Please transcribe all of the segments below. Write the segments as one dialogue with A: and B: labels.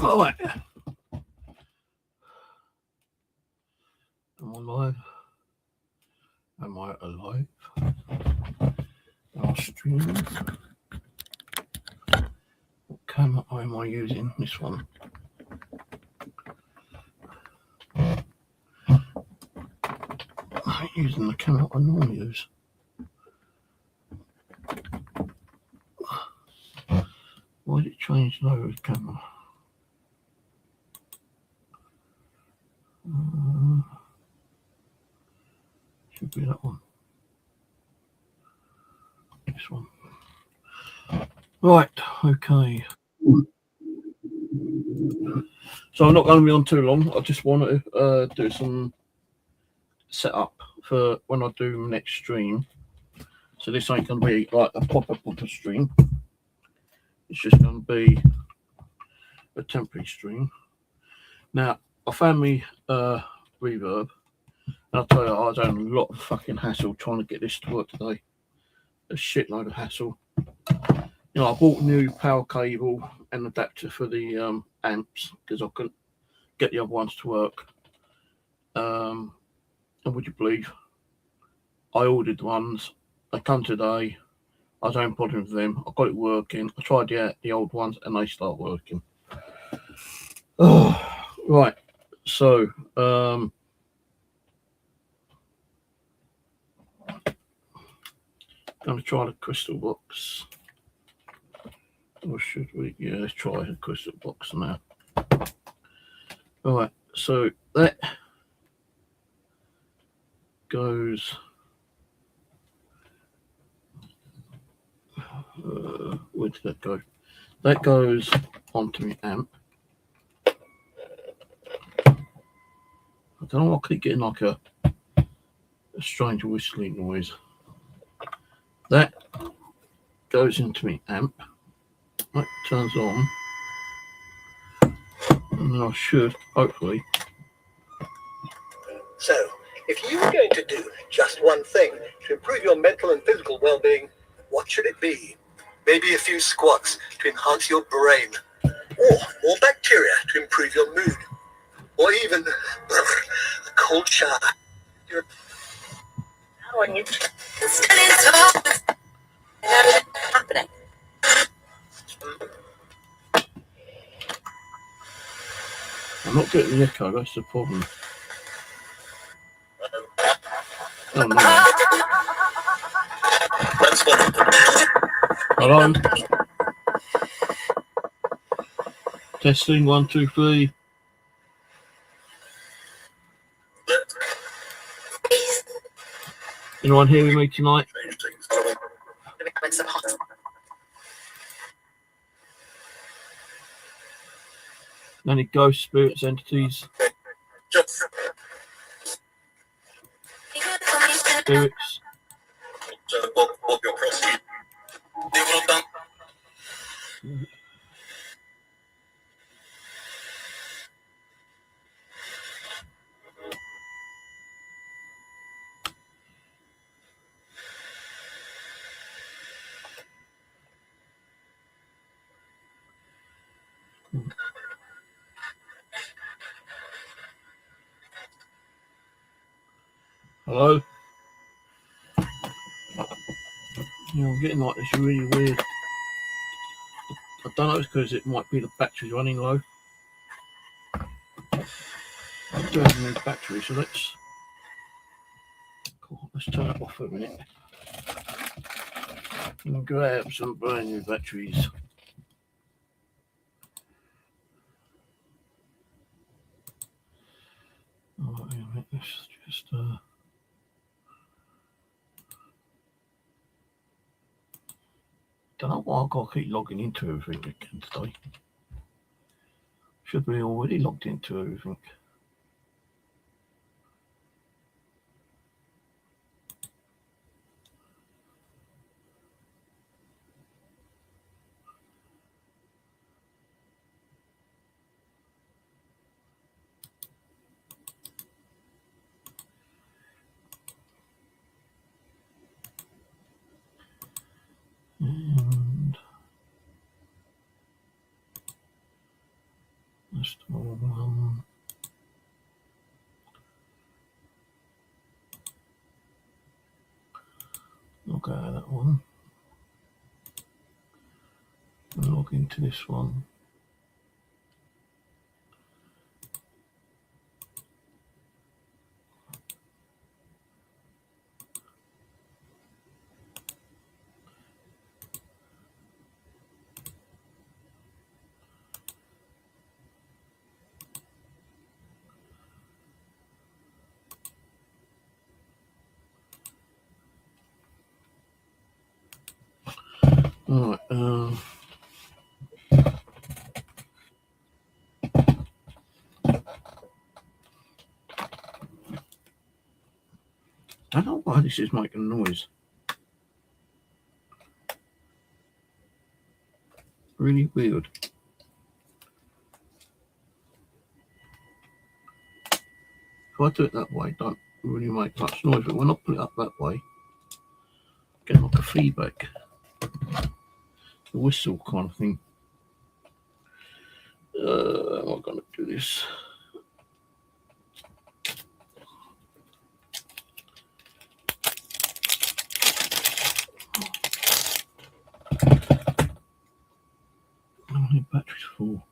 A: Right. Am I live? Am I alive? Our stream. What camera am I using? This one. I'm using the camera I normally use. Why did it change low camera? Should be that one. This one. Right, okay. So I'm not going to be on too long. I just want to do some setup for when I do my next stream. So this ain't going to be like a proper stream. It's just going to be a temporary stream. Now, I found me reverb. And I'll tell you, I was having a lot of fucking hassle trying to get this to work today. A shitload of hassle. You know, I bought a new power cable and adapter for the amps because I couldn't get the other ones to work. And would you believe, I ordered ones. They come today. I was having problems with them. I got it working. I tried the old ones and they start working. Oh, right. So, going to try the crystal box. Or should we? Yeah, let's try the crystal box now. Alright, so that goes. Where did that go? That goes onto my amp. I don't know, I keep getting like a strange whistling noise. That goes into my amp. That turns on. And then I should, hopefully.
B: So, if you were going to do just one thing to improve your mental and physical well-being, what should it be? Maybe a few squats to enhance your brain, or more bacteria to improve your mood, or even a cold shower. How are you? Happening.
A: I'm not getting the echo, that's the problem. Oh no. Hello? Testing 1, 2, 3. Anyone hearing me tonight? Any ghost spirits, entities? Spirits? Hello? Yeah, I'm getting like this really weird. I don't know if it's because it might be the battery's running low. I do have a new battery, so let's turn it off for a minute. And grab some brand new batteries. Oh, yeah, let's just don't know why I've got to keep logging into everything again today. Should be already logged into everything. And log out of that one. And log into this one. Alright, I don't know why this is making noise. Really weird. If I do it that way, it don't really make much noise, but when I put it up that way, I get like a feedback. The whistle kind of thing. Am I going to do this? How many batteries for?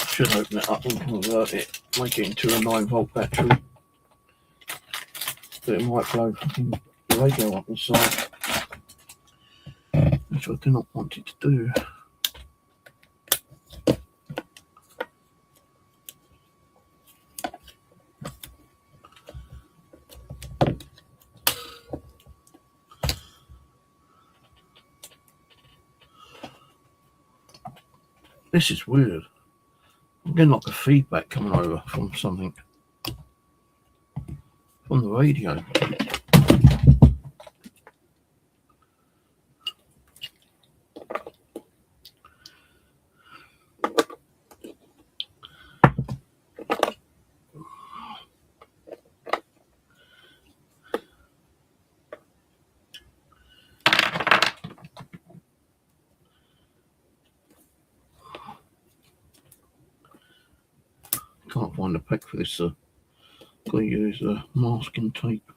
A: Should open it up and convert it, make it into a 9-volt battery. But it might blow fucking the radio up inside, which I do not want it to do. This is weird. I'm getting like a feedback coming over from something. From the radio. Can't find a pack for this, so I've got to use masking tape.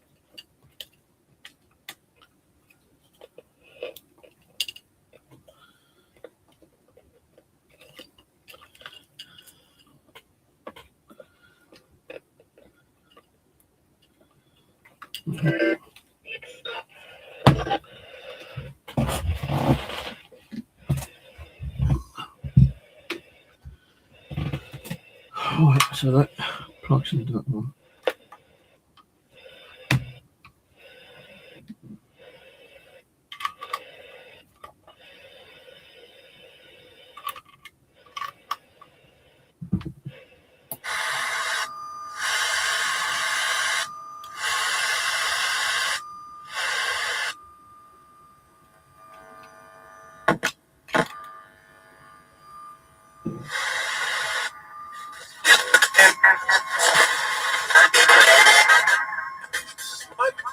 A: Right, so that plugs into that one.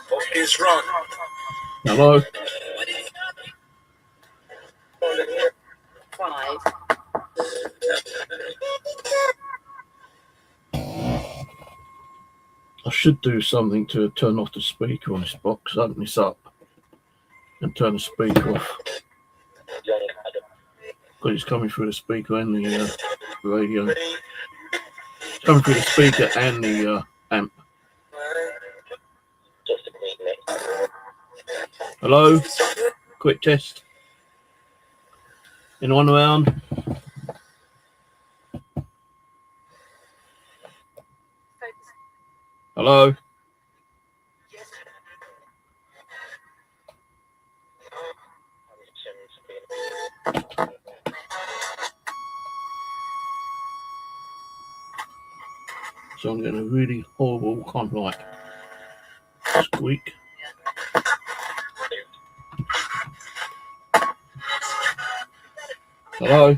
B: What is wrong?
A: Hello?
C: 5.
A: I should do something to turn off the speaker on this box. Open this up and turn the speaker off. Because it's coming through the speaker and the radio. It's coming through the speaker and the amp. Hello? Quick test. Anyone around? Hello? So I'm getting a really horrible kind of like squeak. Hello?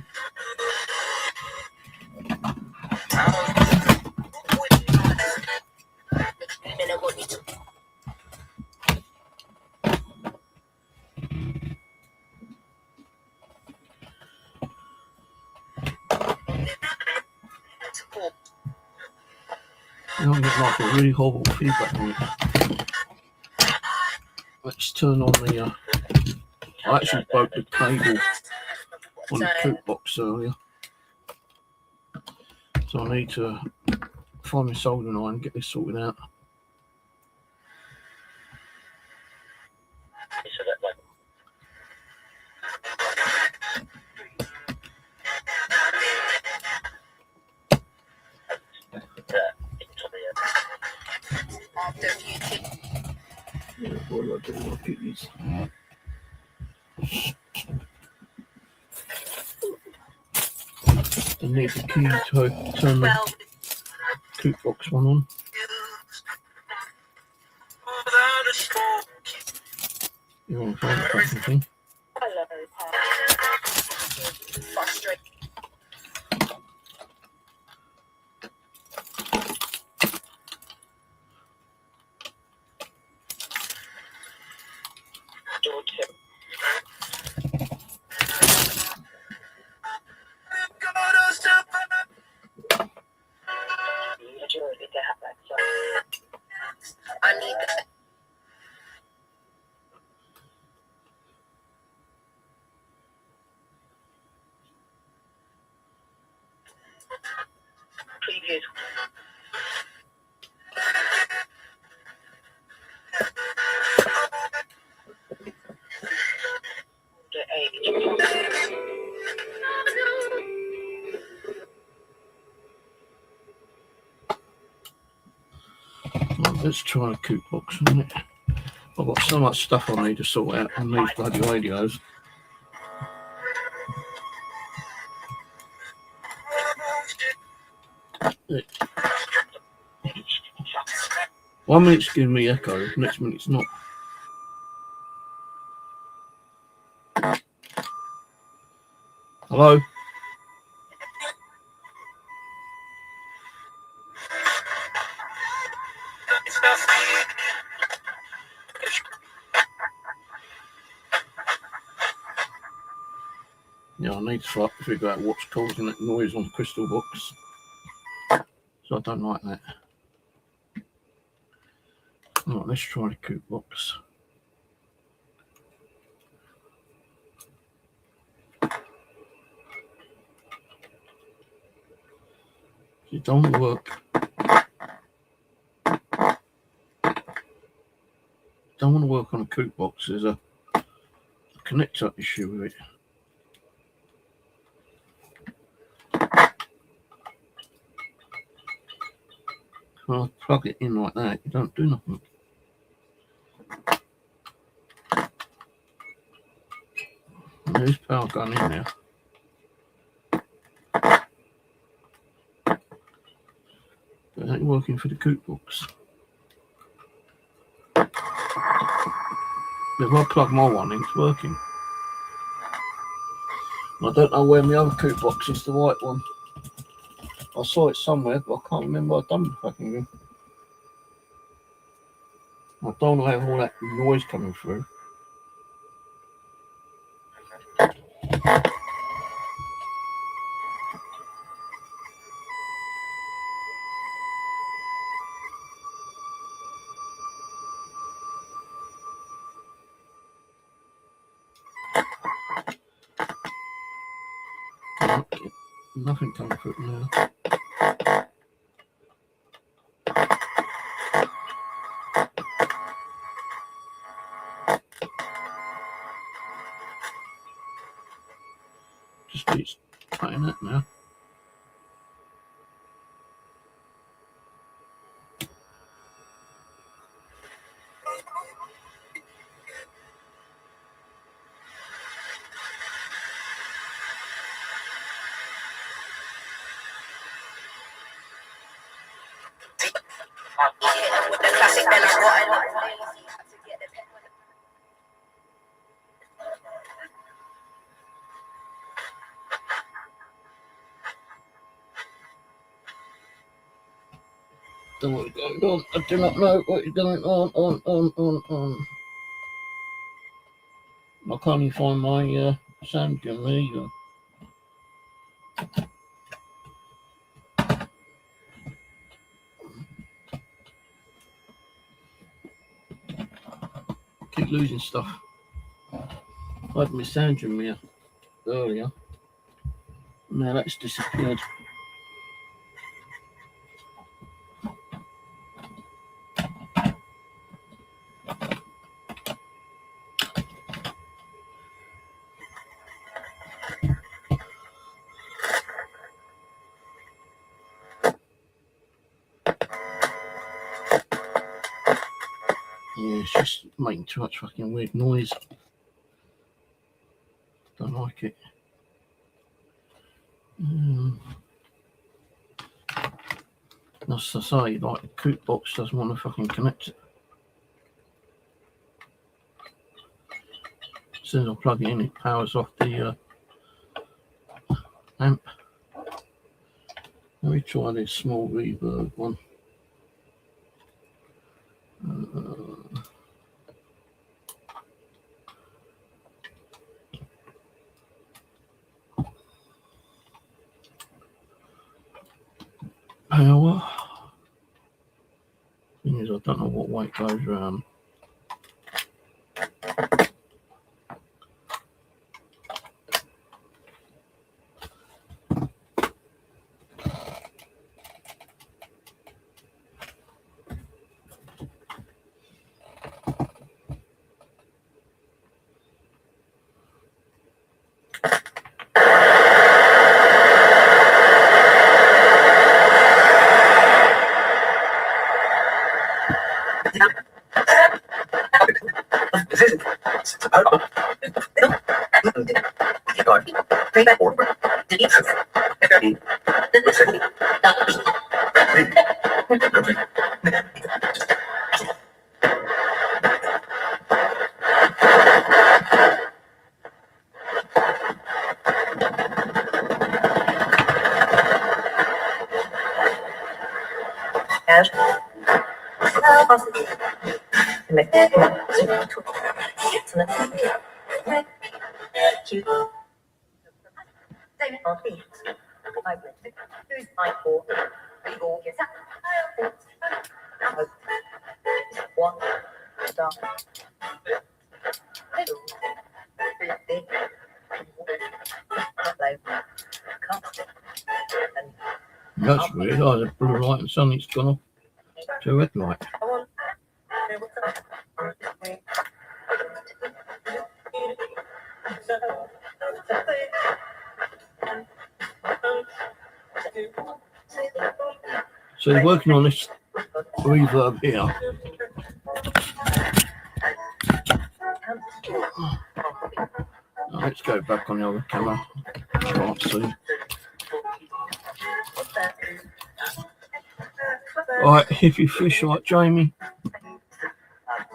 A: I'm getting like a really horrible feedback on it. Let's turn on the. I actually broke the cable on the coop box earlier, so I need to find my soldering iron and get this sorted out. Yeah, what do I do? I keep these. I need the key to turn the coop box one on. You want to find the fucking thing?
C: I need that. Previous. The age.
A: Right, let's try the coop box a minute. I've got so much stuff I need to sort out on these bloody radios. One minute's giving me echo, next minute's not. Hello? Yeah, I need to figure out what's causing that noise on the crystal box. So I don't like that. Right, let's try the coop box. It don't work. Don't want to work on a coop box. There's a connector issue with it. When I plug it in like that, you don't do nothing. And there's power going in there. But it ain't working for the coop box. But if I plug my one in, it's working. I don't know where my other coop box is, the white one. I saw it somewhere, but I can't remember what I've done with the fucking thing. I don't want to have all that noise coming through. Nothing coming through now. Just keeps cutting that now.
C: With the classic, then I got it.
A: Don't know what's going on. I do not know what is going on. I can't even find my sound gun. There you go. Keep losing stuff. I had my sandra in here earlier. Now that's disappeared. Yeah, it's just making too much fucking weird noise. Don't like it. As I say, like the coop box doesn't want to fucking connect it. As soon as I plug it in, it powers off the amp. Let me try this small reverb one. Power. Thing is, I don't know what way it goes round. That's weird. I had a blue light and suddenly it's gone off to a red light. So you're working on this reverb here. Let's go back on the other camera. Can't see. Alright, if you fish like Jamie.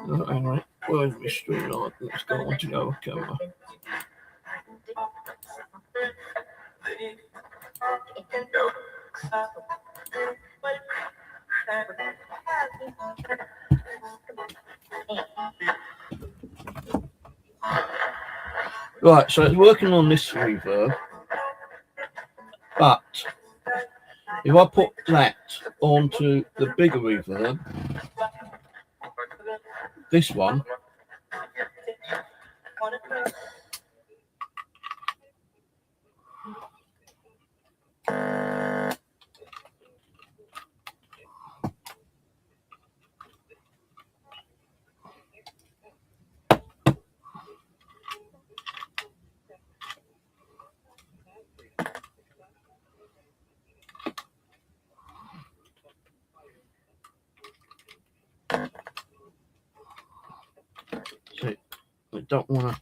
A: Anyway, where's my stream light? Let's go on to the other camera. Right, so it's working on this reverb, but if I put that onto the bigger reverb, this one, so I don't want to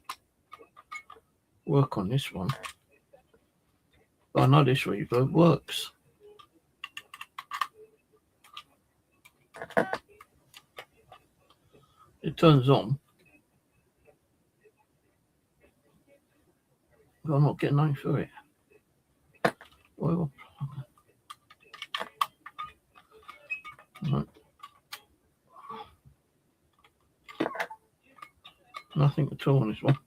A: work on this one, but I know this reverb works. It turns on, but I'm not getting nothing for it. Well, right. Nothing at all on this one.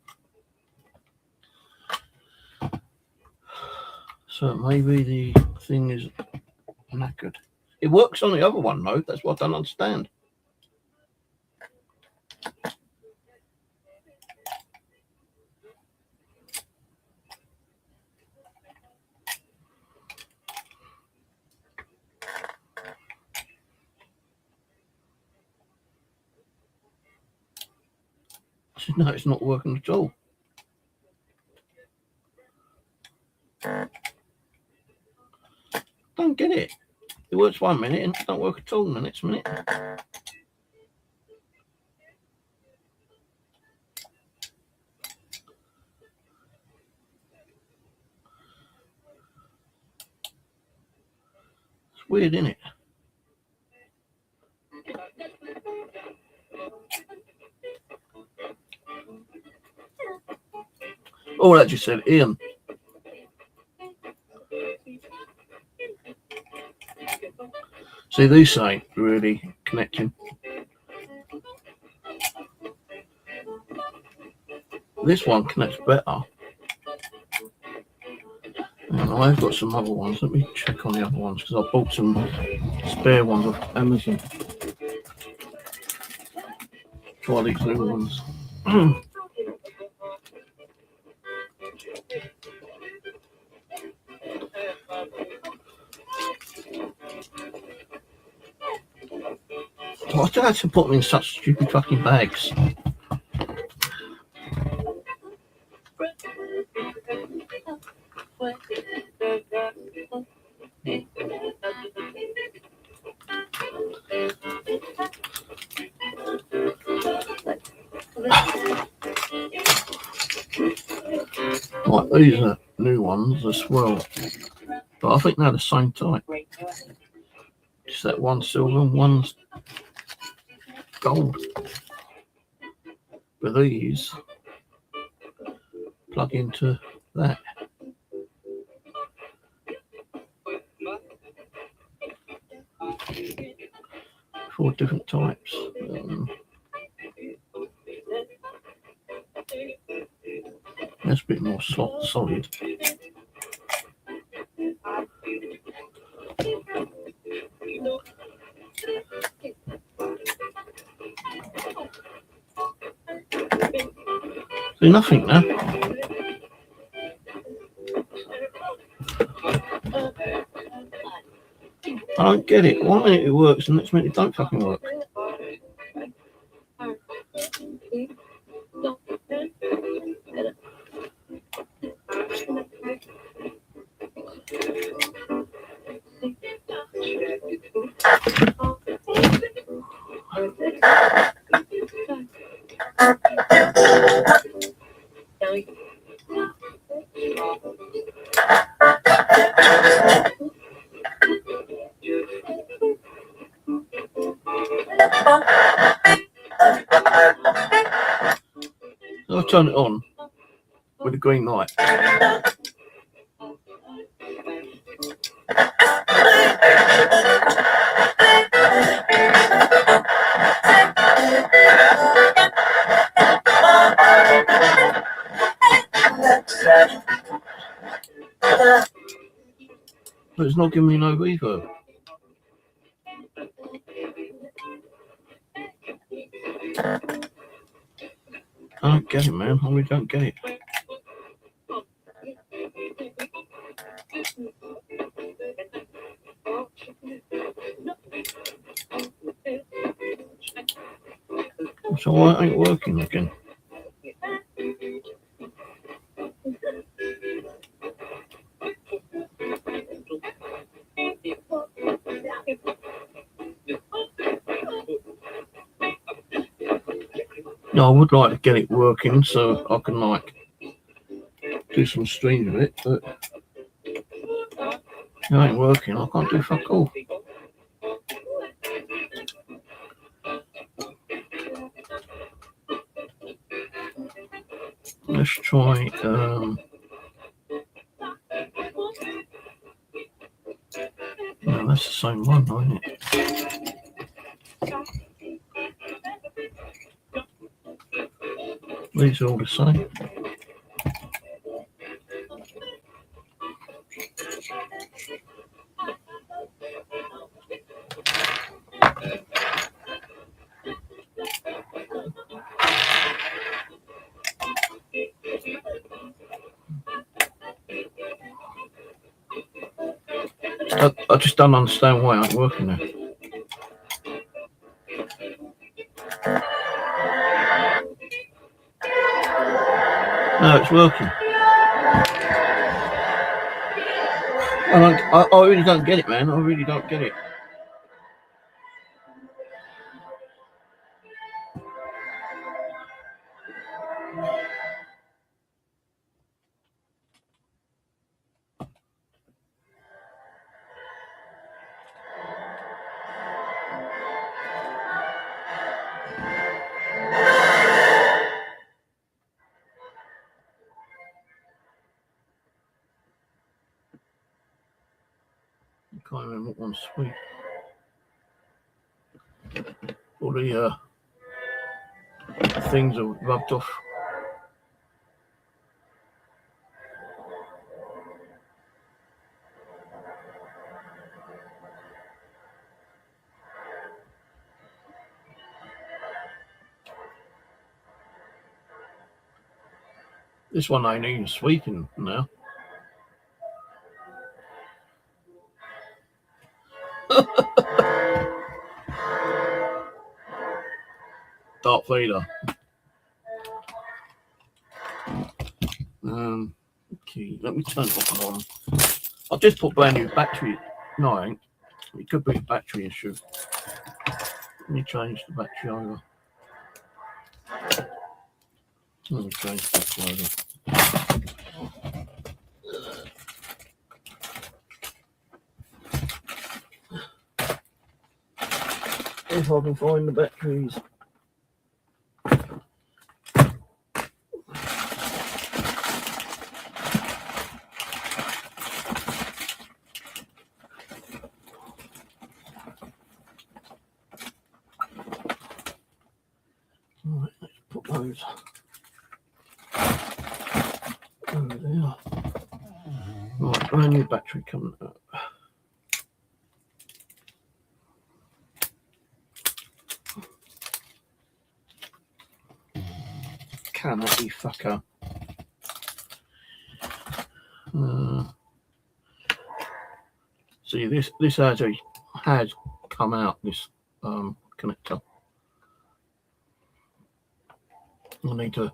A: So maybe the thing is knackered. It works on the other one though. That's what I don't understand. No, it's not working at all. Don't get it. It works 1 minute and it don't work at all the next minute. It's weird, isn't it? Oh, that just said Ian. See, these ain't really connecting. This one connects better. And I've got some other ones. Let me check on the other ones because I bought some spare ones off Amazon. Try these new ones. Why do I have to put them in such stupid fucking bags? Right, these are new ones as well, but I think they're the same type. Just that one's silver and one's gold. But these plug into that. 4 different types. That's a bit more solid. See, nothing now. I don't get it. 1 minute it works and next minute it don't fucking work. I'll turn it on with a green light. But it's not giving me no reverb. I don't get it, man. I really don't get it. So why it ain't working again? No, I would like to get it working so I can like do some streams with it, but it ain't working. I can't do fuck all. Let's try no, that's the same one, isn't it? These are all the same. I just don't understand why it ain't working now. No, it's working. I really don't get it, man. I really don't get it. I can't remember what one's sweet. All the things are rubbed off. This one ain't even sweeping now. Darth Vader. Okay, let me turn it on. I've just put brand new battery. No, I ain't. It could be a battery issue. Let me change the battery over. Let me change the battery over. If I can find the batteries. Right, let's put those over there. Right, brand new battery coming up. Canopy fucker. See, this has come out, this connector. I need to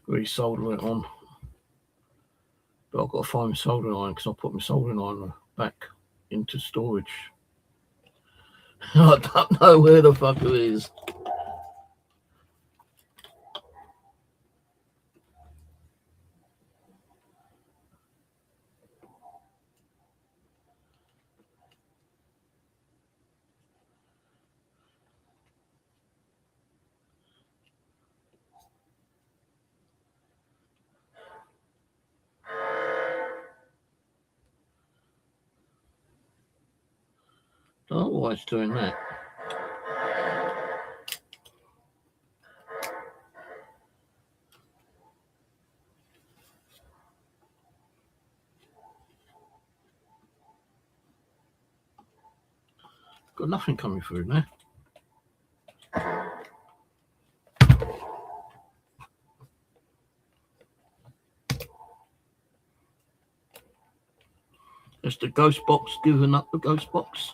A: re-solder it on, but I've got to find my soldering iron because I put my soldering iron back into storage. I don't know where the fuck it is. Don't know why it's doing that. Got nothing coming through now. Is the GhostBox giving up the GhostBox?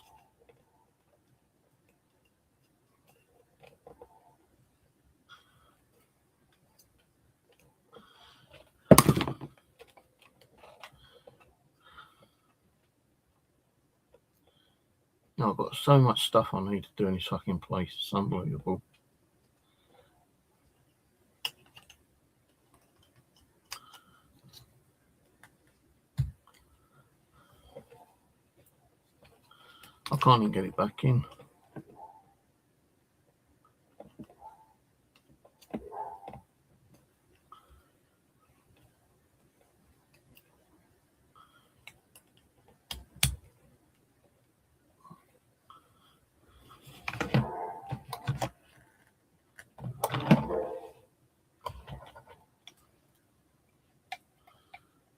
A: No, I've got so much stuff I need to do in this fucking place. It's unbelievable. I can't even get it back in.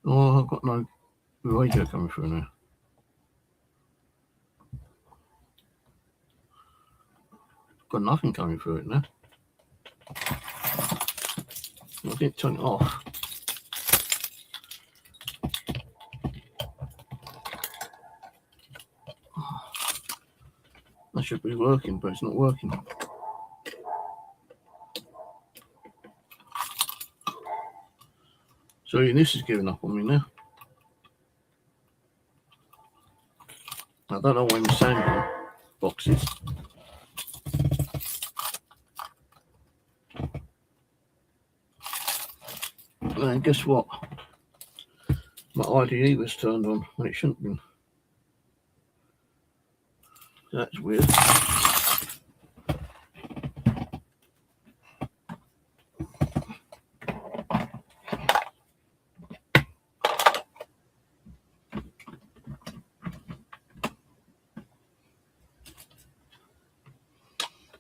A: Oh, I've got no radio coming through now. Got nothing coming through it now. I didn't turn it off. That should be working, but it's not working. So this is giving up on me now. I don't know when the sanding box is. And guess what? My IDE was turned on when it shouldn't have been. That's weird.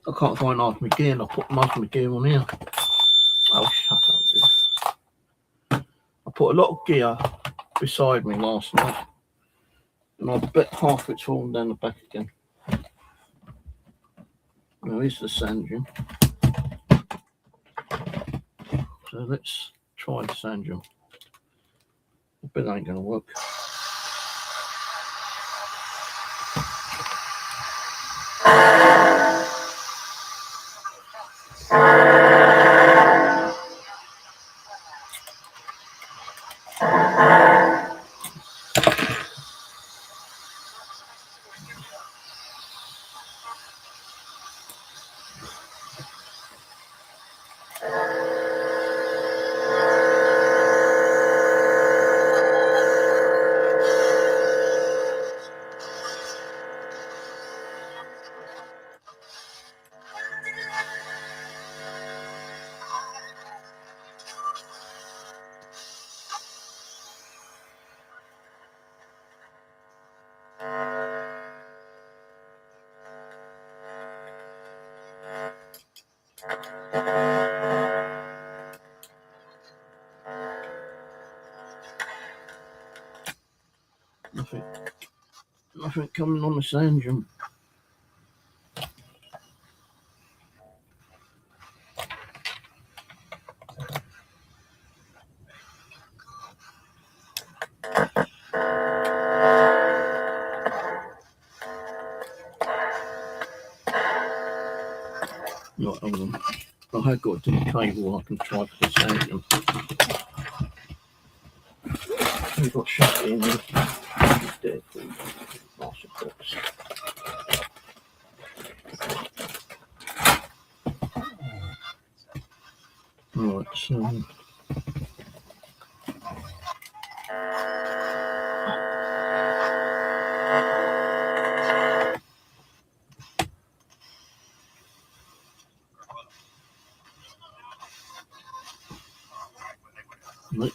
A: I can't find half my gear and I put most of my gear on here. Oh, shut up, dude. I put a lot of gear beside me last night and I bet half it's fallen down the back again. Now here's the sand drum. So let's try the sand drum. I bet that ain't going to work. Nothing coming on the sand drum. Right, hold on. I have got a different cable I can try for the sand drum. We've got shut in there. Dead for master box. Right, so right.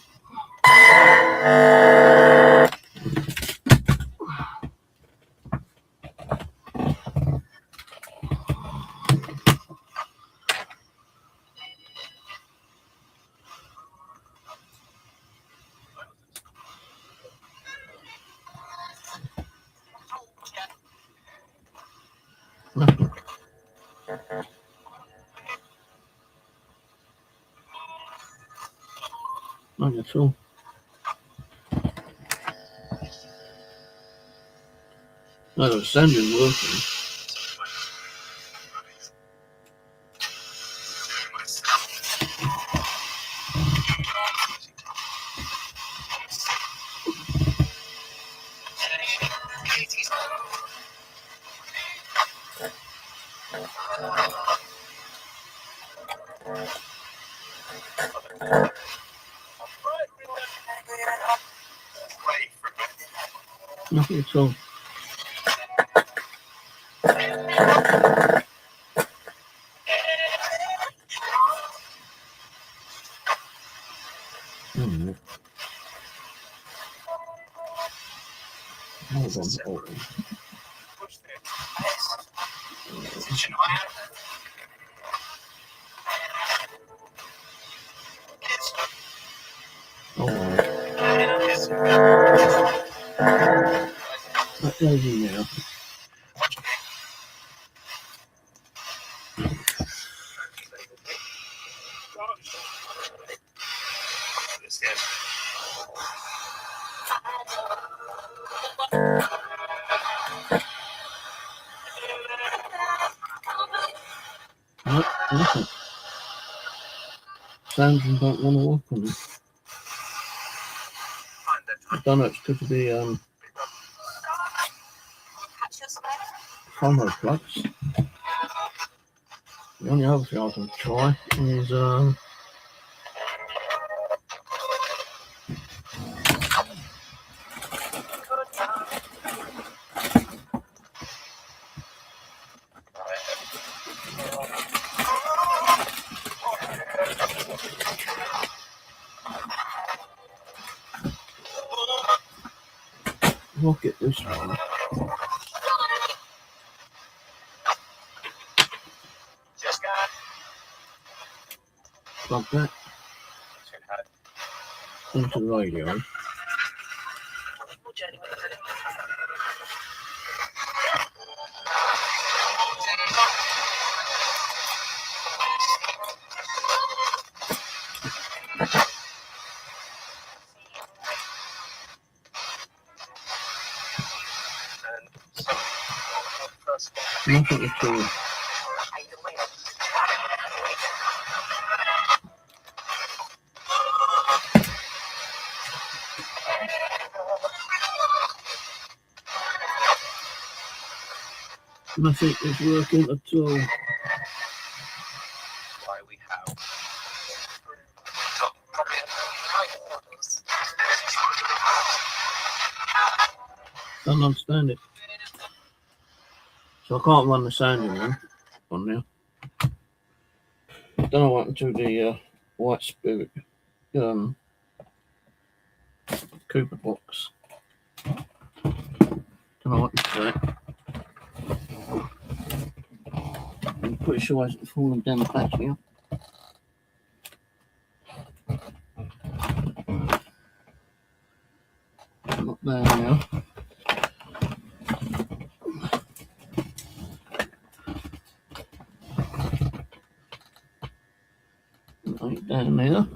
A: Nothing. Nothing at all. No, the sand is working. Nothing at all. Hold on, hold on. That goes in now. Nothing. Sounds don't want to work on it. don't know, it's because of the promo plugs. The only other thing I can try is I'll get this one. Plug that into the radio. Nothing at all. Nothing is working at all.
D: Why we have.
A: Don't understand it. So I can't run the sounding one on there. Don't know what happened to the White Spirit Cooper box. Don't know what to do. I'm pretty sure it hasn't fallen down the back here. Not there now. Right down there.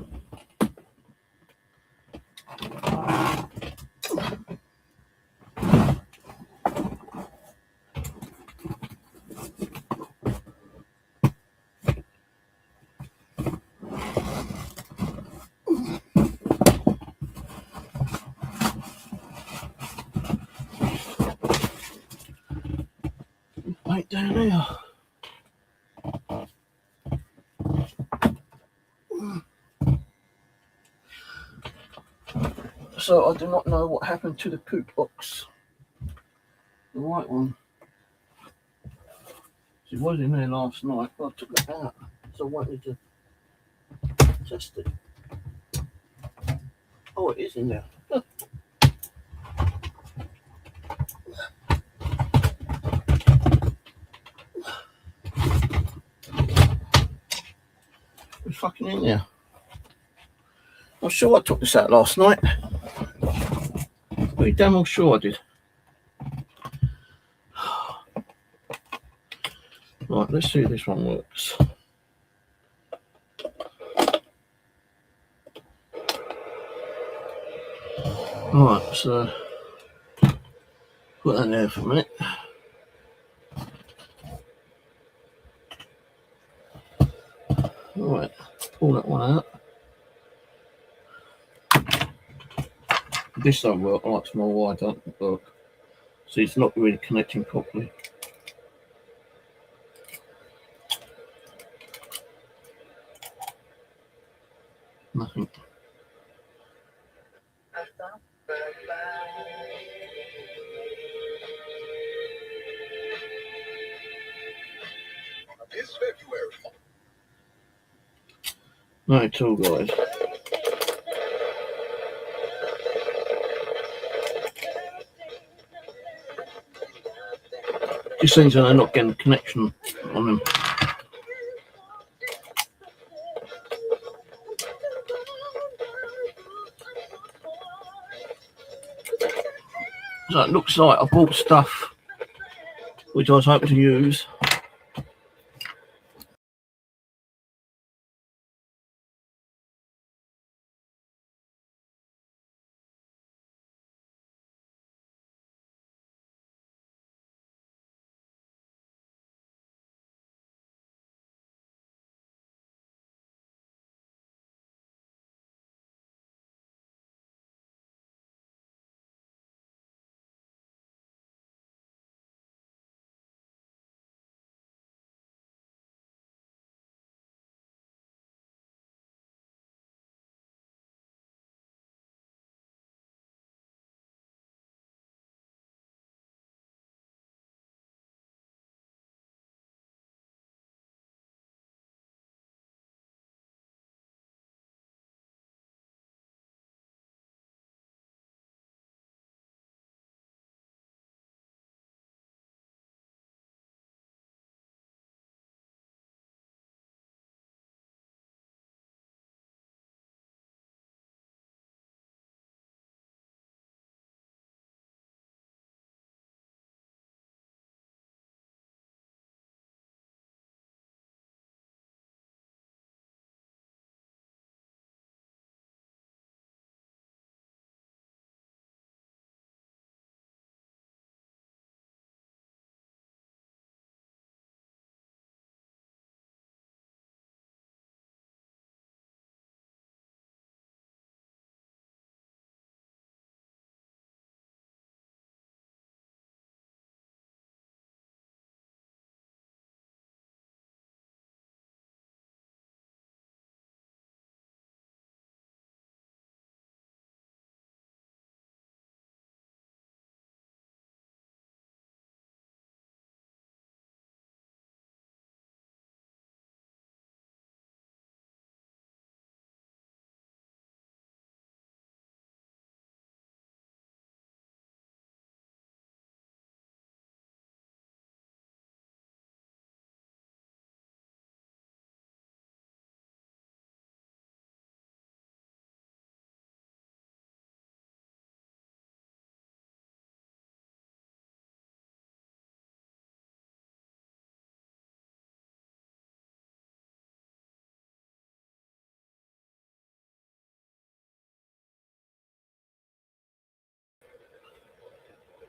A: Right down there. So I do not know what happened to the coop box. The white one. It was in there last night, but I took it out. So I wanted to test it. Oh, it is in there. Look. It's fucking in there. I'm sure I took this out last night. Pretty damn well sure I did. Right, let's see if this one works. Alright, so put that there for a minute. Alright, pull that one out. This don't work, I like to know why it doesn't work. See, it's not really connecting properly. Nothing.
D: It's February.
A: Not at all, guys. Just seems that I'm not getting connection on them. So it looks like I bought stuff which I was hoping to use.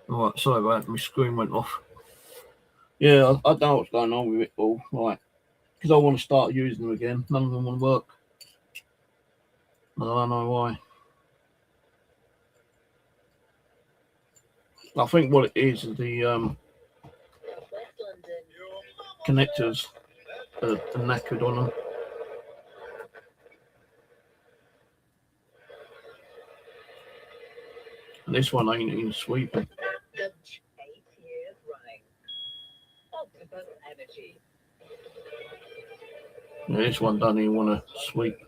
A: Right, sorry about that, my screen went off. Yeah, I don't know what's going on with it all. Right, because I want to start using them again. None of them want to work. I don't know why. I think what it is the connectors are knackered on them. And this one ain't even sweeping. Yeah, this one doesn't even want to sweep.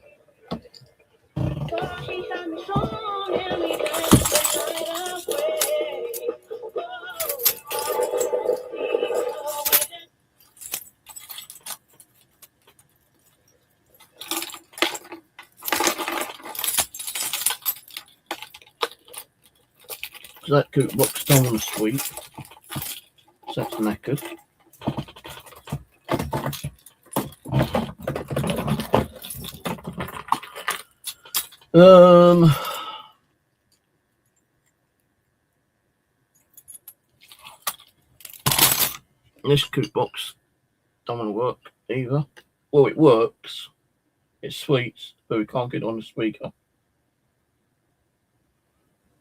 A: So that coot box don't want to sweep. So that's knackered. This coot box don't want to work either. Well, it works. It sweeps, but we can't get it on the speaker.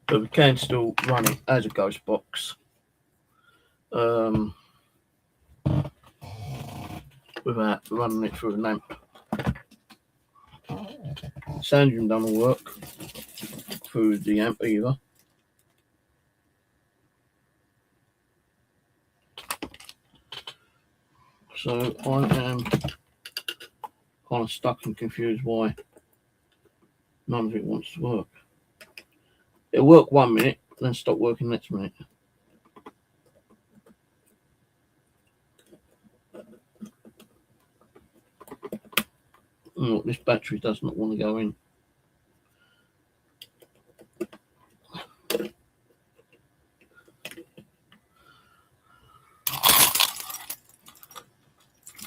A: But we can still run it as a GhostBox. Without running it through an amp. Sound unit doesn't work through the amp either. So I am kind of stuck and confused why none of it wants to work. It'll work 1 minute, then stop working next minute. Oh, this battery does not want to go in.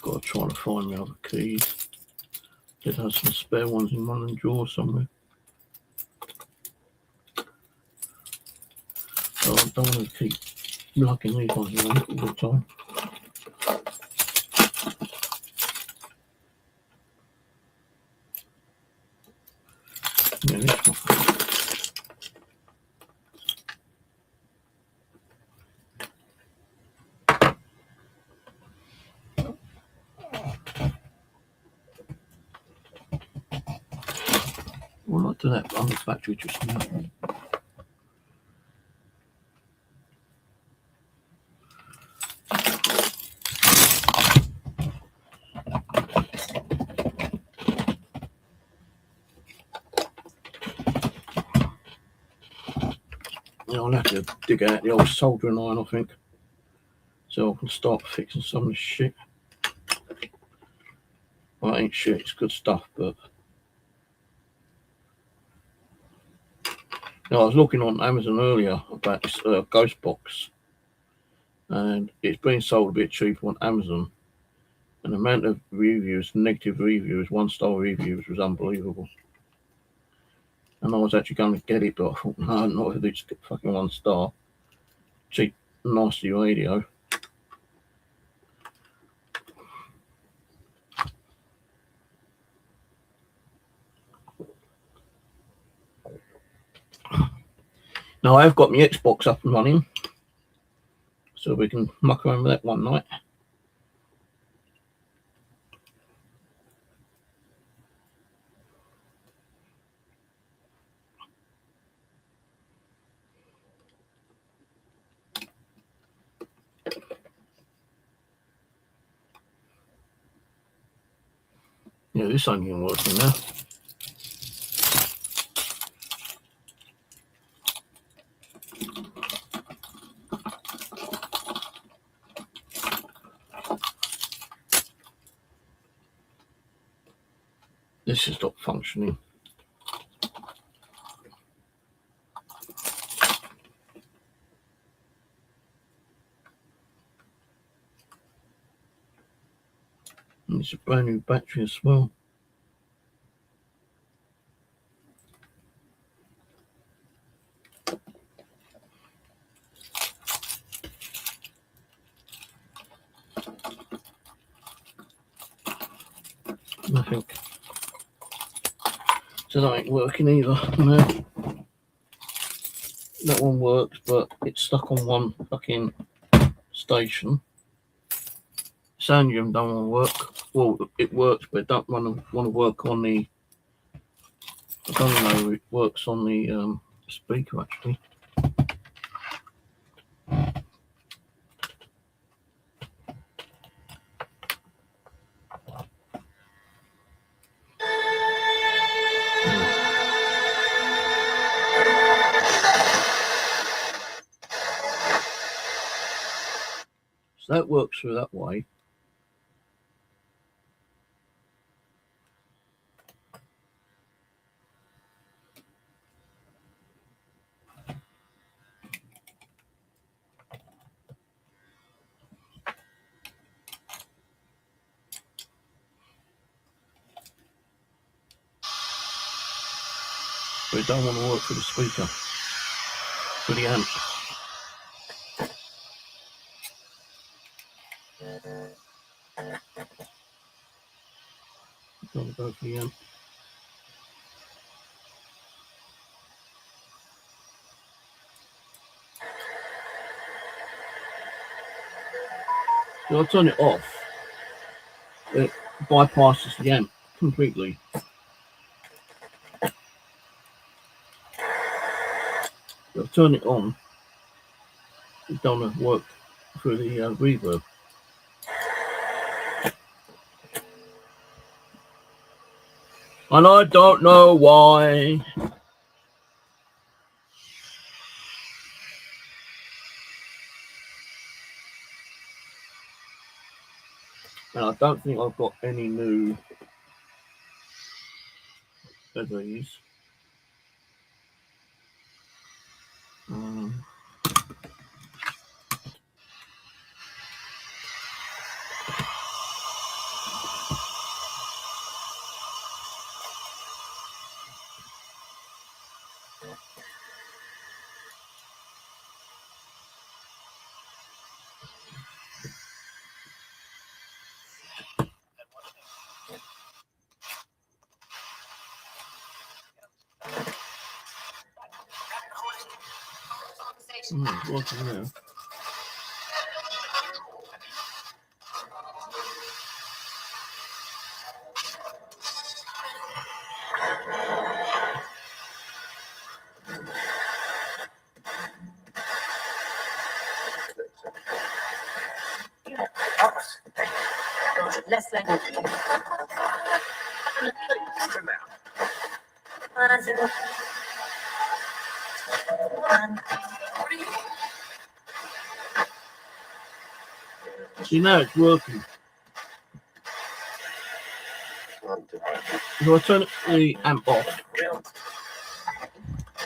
A: Got to try to find the other keys. There has some spare ones in one of the drawers somewhere. So I don't want to keep lugging these ones around all the time. Yeah, this one. Well, not to that, but the battery just now. Yeah, I'll have to dig out the old soldering iron, I think, so I can start fixing some of this shit. Well, it ain't shit, it's good stuff, but I was looking on Amazon earlier about this GhostBox, and it's been sold a bit cheaper on Amazon, and the amount of reviews, negative reviews, 1-star reviews was unbelievable. And I was actually going to get it, but I thought, no, not if it's fucking 1 star. Cheap, nasty radio. Now I have got my Xbox up and running, so we can muck around with that one night. Yeah, this ain't even working now. This has stopped functioning. And it's a brand new battery as well. Nothing. So that ain't working either. No. That one works, but it's stuck on one fucking station. Sound unit don't want to work. Well, it works, but it don't want to work on the. I don't know. It works on the speaker actually. So that works through that way. But it don't want to work for the speaker, for the amp. It's got to go for the amp. So I turn it off. It bypasses the amp completely. So I turn it on. It don't work through the reverb. And I don't know why. And I don't think I've got any new of these. What's in there?
C: Less than.
A: See, now it's working. So I turn the amp off.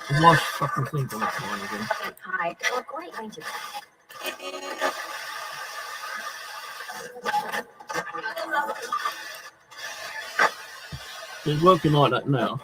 A: There's my fucking thing on that line again.
C: Hi. Well, great range of.
A: So it's working like that now.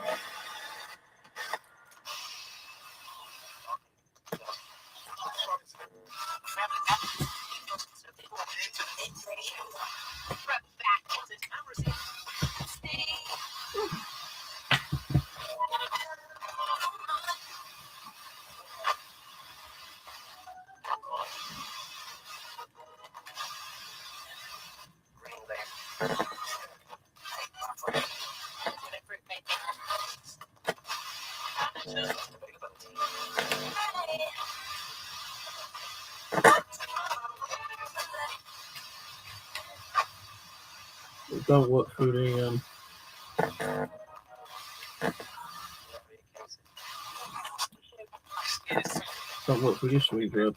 A: It don't work through the don't work through this reverb.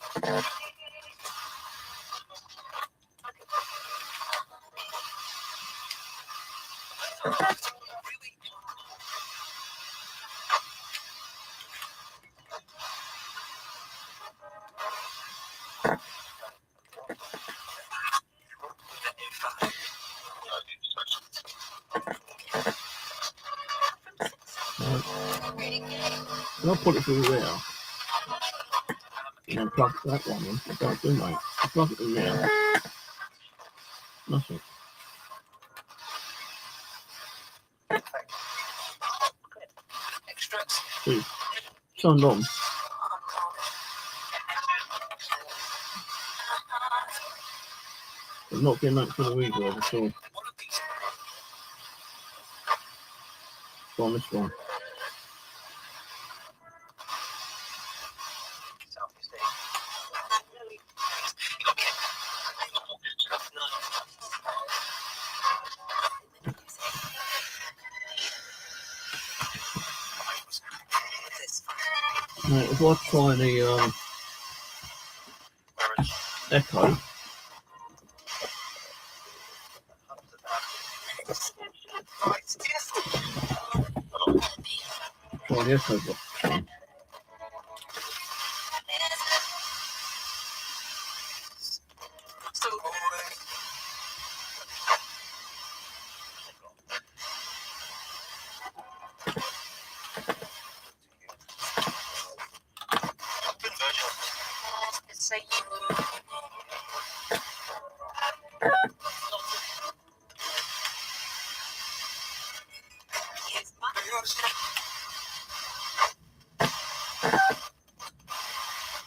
A: And I'll put it through there. And then plug that one in. I don't do, mate. I plug it in there. Nothing. So it's turned on. I'm not getting that for the reverb at all. Go on this one. Now, if I try the echo, try the echo box.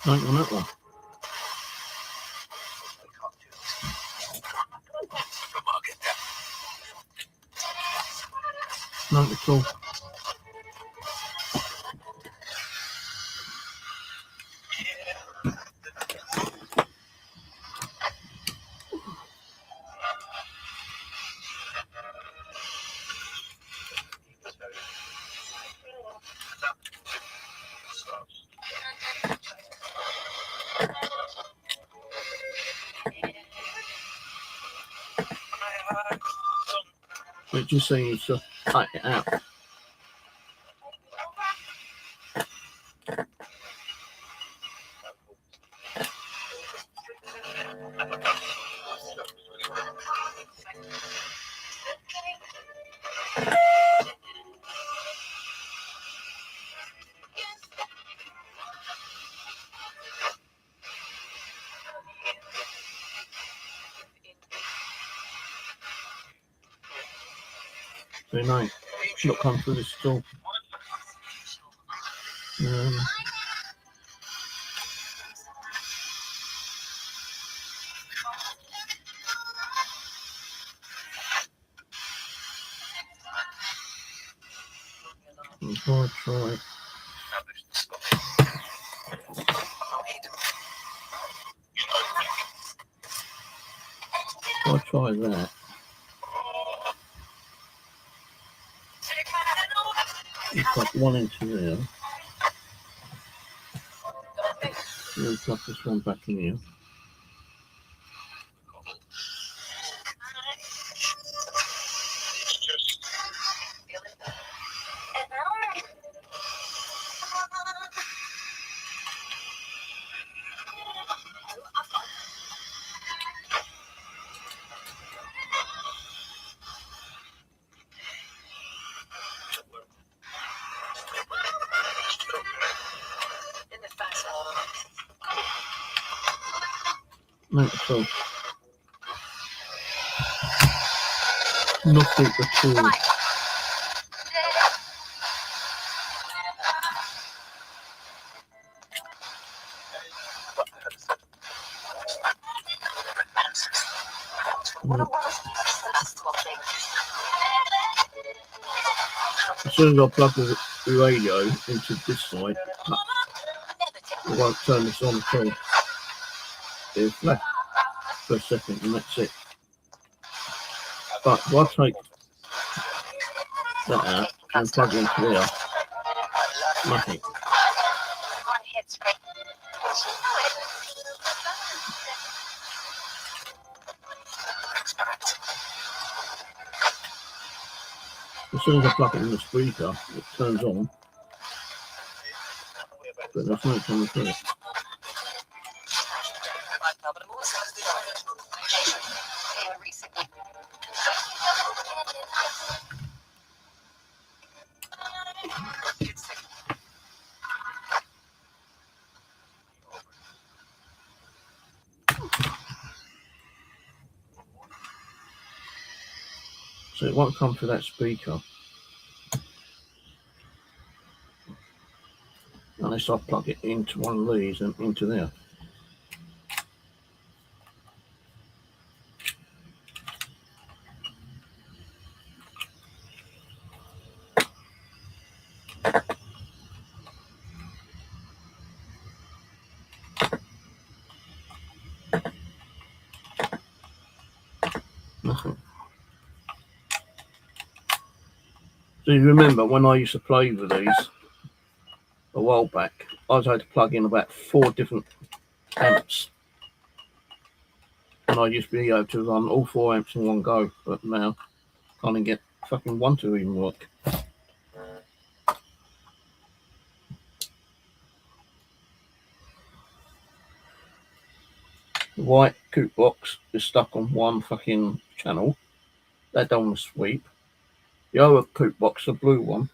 A: Right on that one. Not at all. It just seems to cut it out. So no, not come through this at all. I'll try. I'll try that. Plug one into there. Then plug this one back in here. No, so nothing at all. No. As soon as I plug the radio into this side, I won't turn this on at all. It's flat for a second and that's it. But if I take that out and plug it into there, nothing. As soon as I plug it in the speaker, it turns on, but there's no coming through it. So it won't come through that speaker. unless I plug it into one of these and into there. Nothing. So you remember when I used to play with these a while back, I had to plug in about 4 different amps. And I used to be able to run all 4 amps in one go, but now I can't even get fucking one to even work. The white coupe box is stuck on one fucking channel. That don't want to sweep. The other coupe box, the blue one,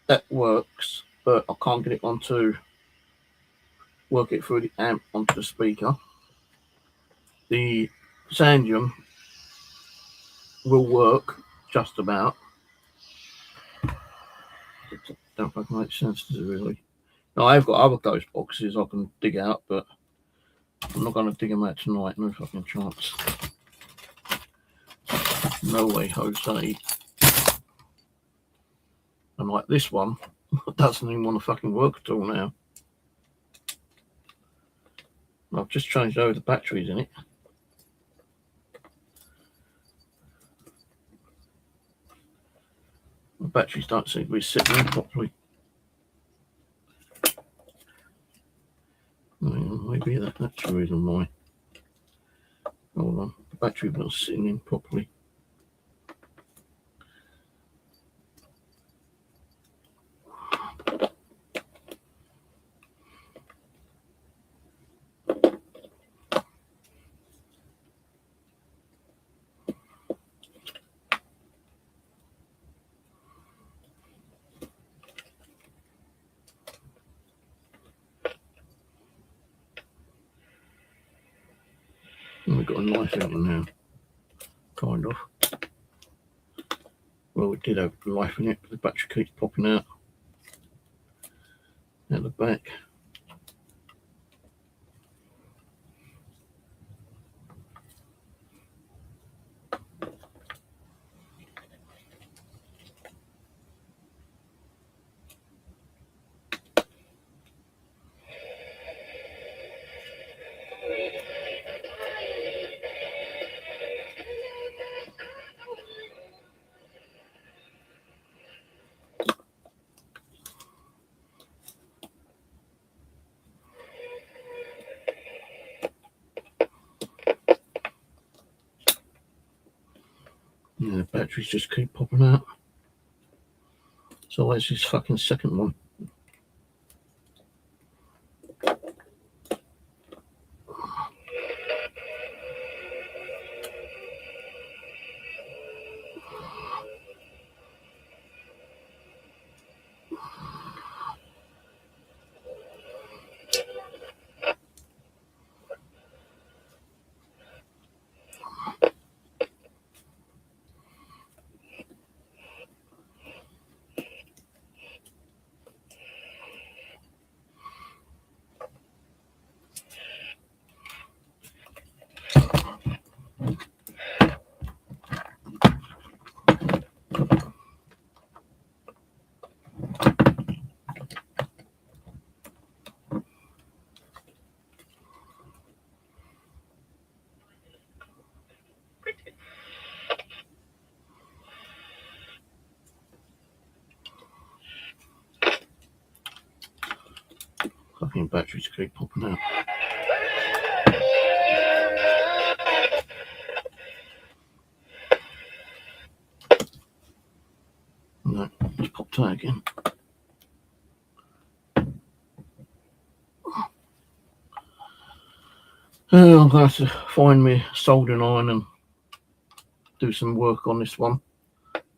A: that works, but I can't get it onto work it through the amp onto the speaker. The Sandium will work just about. It don't fucking make sense, does it really? Now I've got other ghost boxes I can dig out, but I'm not going to dig them out tonight. No fucking chance. No way, Jose. And like this one, doesn't even want to fucking work at all now. I've just changed over the batteries in it. The batteries don't seem to be sitting in properly. Maybe that's the reason why. Hold on, the battery was sitting in properly. And we've got a knife out now, kind of. Well, we did have a knife in it, but the battery keeps popping out the back. Yeah, the batteries just keep popping out. So where's this fucking second one? Fucking batteries keep popping out. No, it's popped out again. I'm going to have to find me soldering iron and do some work on this one.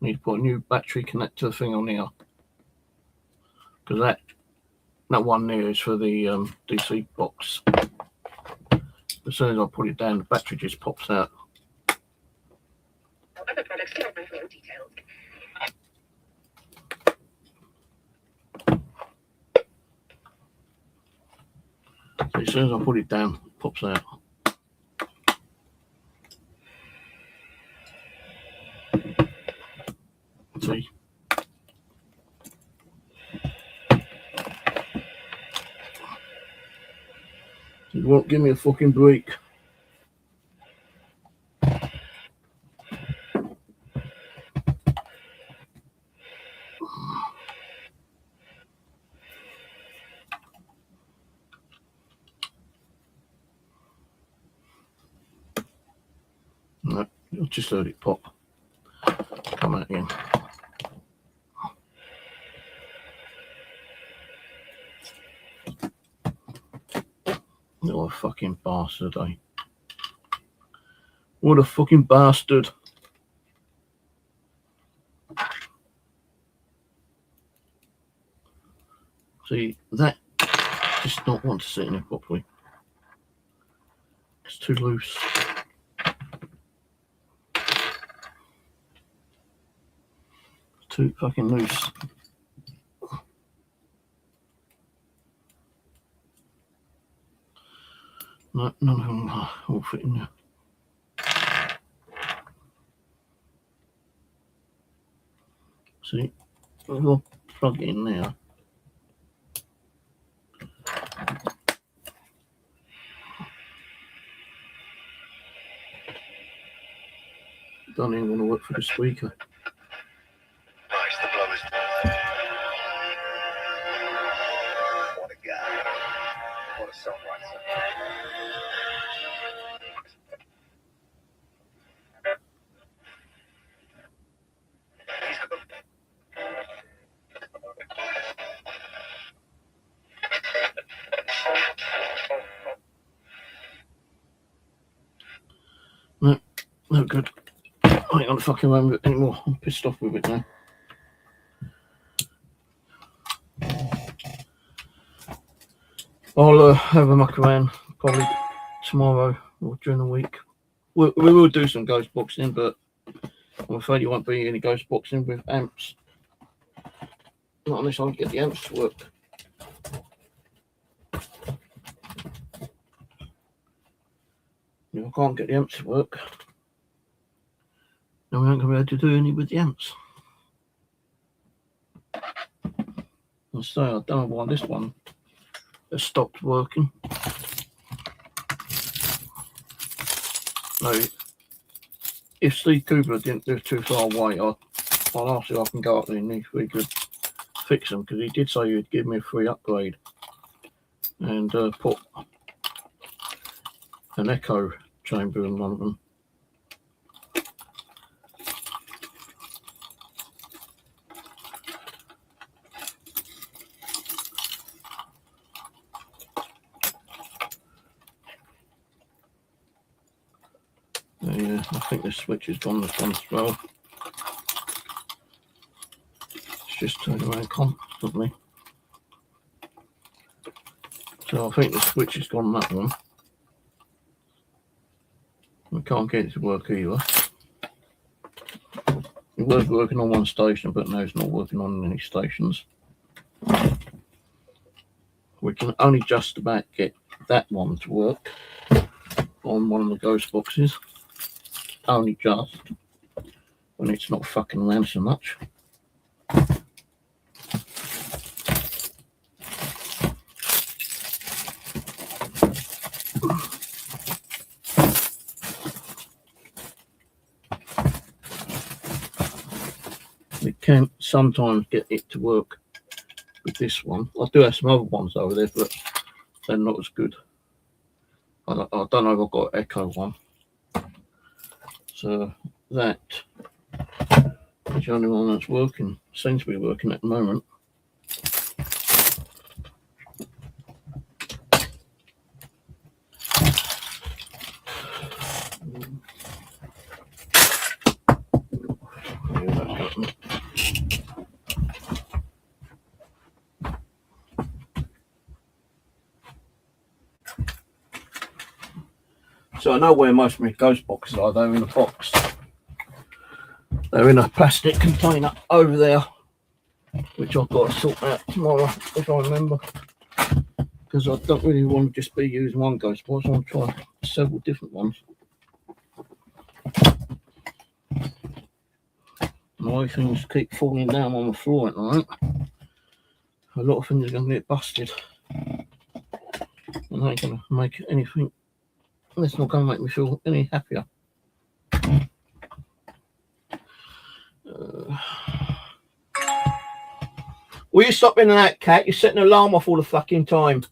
A: Need to put a new battery connector thing on here, because that one there is for the DC box. As soon as I put it down, the battery just pops out.
C: Other products do not reveal details.
A: as soon as I put it down, it pops out. See? You won't give me a fucking break. No, I just heard it pop. Come out again. Oh, fucking bastard, eh? What a fucking bastard. See, that just not want to sit in there properly. It's too loose. It's too fucking loose. No, none of them all fit in there. See, we'll plug it in there. Don't even want to work for the speaker.
B: Nice, the blow is done. What a guy. What a songwriter.
A: No good. I ain't gonna fucking remember it anymore. I'm pissed off with it now. I'll have a muck around probably tomorrow or during the week. We will do some ghost boxing, but I'm afraid you won't be any ghost boxing with amps. Not unless I can get the amps to work. If I can't get the amps to work, then we aren't going to be able to do any with the amps. And so I don't know why this one has stopped working. No, if Steve Cooper didn't live too far away, I'll ask if I can go up there and if we could fix them, because he did say he'd give me a free upgrade and put an echo chamber in one of them. Yeah, I think the switch is gone this one as well. It's just turned around constantly. So I think the switch is gone that one. We can't get it to work either. It was working on one station, but now it's not working on any stations. We can only just about get that one to work on one of the ghost boxes. Only just, when it's not fucking around so much. We can sometimes get it to work with this one. I do have some other ones over there, but they're not as good. I don't know if I've got an echo one. So that is the only one that's working. Seems to be working at the moment. So I know where most of my ghost boxes are. They're in a box. They're in a plastic container over there, which I've got to sort out tomorrow if I remember. Because because I don't really want to just be using one GhostBox. I want to try several different ones. The way things keep falling down on the floor at night, a lot of things are going to get busted. And they ain't going to make anything, it's not going to make me feel any happier. Will you stop in that, cat? You're setting an alarm off all the fucking time.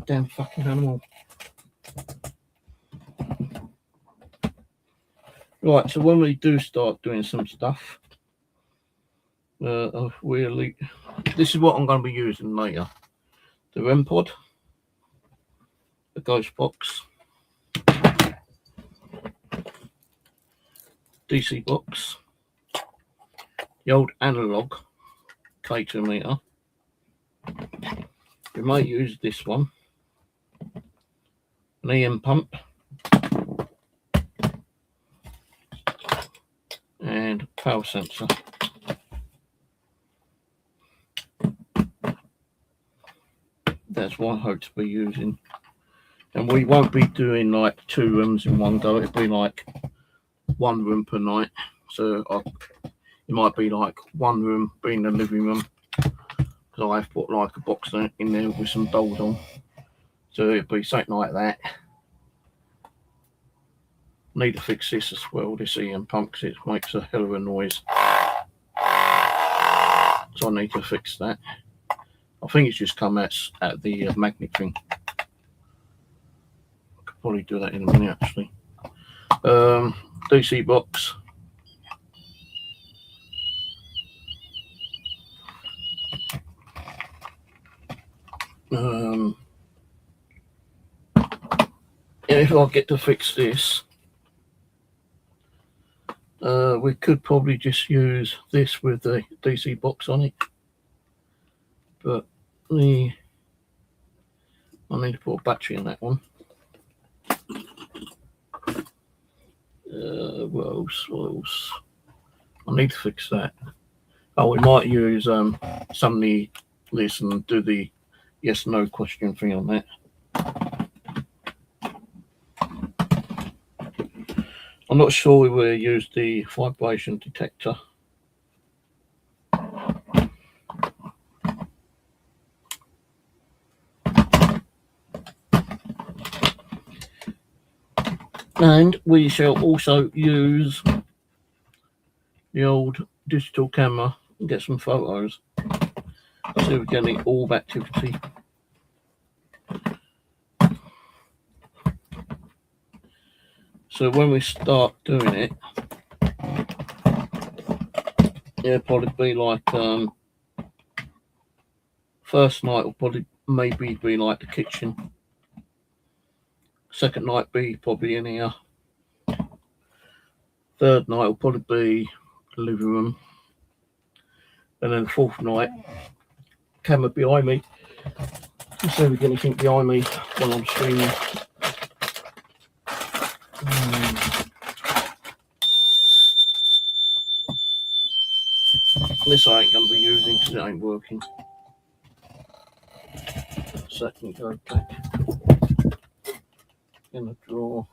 A: Damn fucking animal. Right, so when we do start doing some stuff, really, this is what I'm going to be using later. The REM pod, the GhostBox, DC box, the old analog K2 meter. We might use this one, an EM pump, and power sensor. That's what I hope to be using. And we won't be doing like 2 rooms in one go. It'll be like 1 room per night. So it might be like 1 room being the living room, because I've put like a box in there with some dolls on. So it'll be something like that. Need to fix this as well, this EM pump, because it makes a hell of a noise. So I need to fix that. I think it's just come out the magnet thing. I could probably do that in a minute actually. DC box. If I get to fix this, we could probably just use this with the DC box on it. But I need to put a battery in that one. What else? I need to fix that. Oh, we might use some of this and do the yes no question thing on that. I'm not sure we will use the vibration detector. And we shall also use the old digital camera and get some photos. So we're getting orb activity. So when we start doing it, it'll probably be like first night will probably maybe be like the kitchen. Second night be probably in here. Third night will probably be the living room. And then the fourth night, camera behind me. Let's see if we get anything behind me while I'm streaming. This I ain't going to be using because it ain't working. Second, go back in the drawer.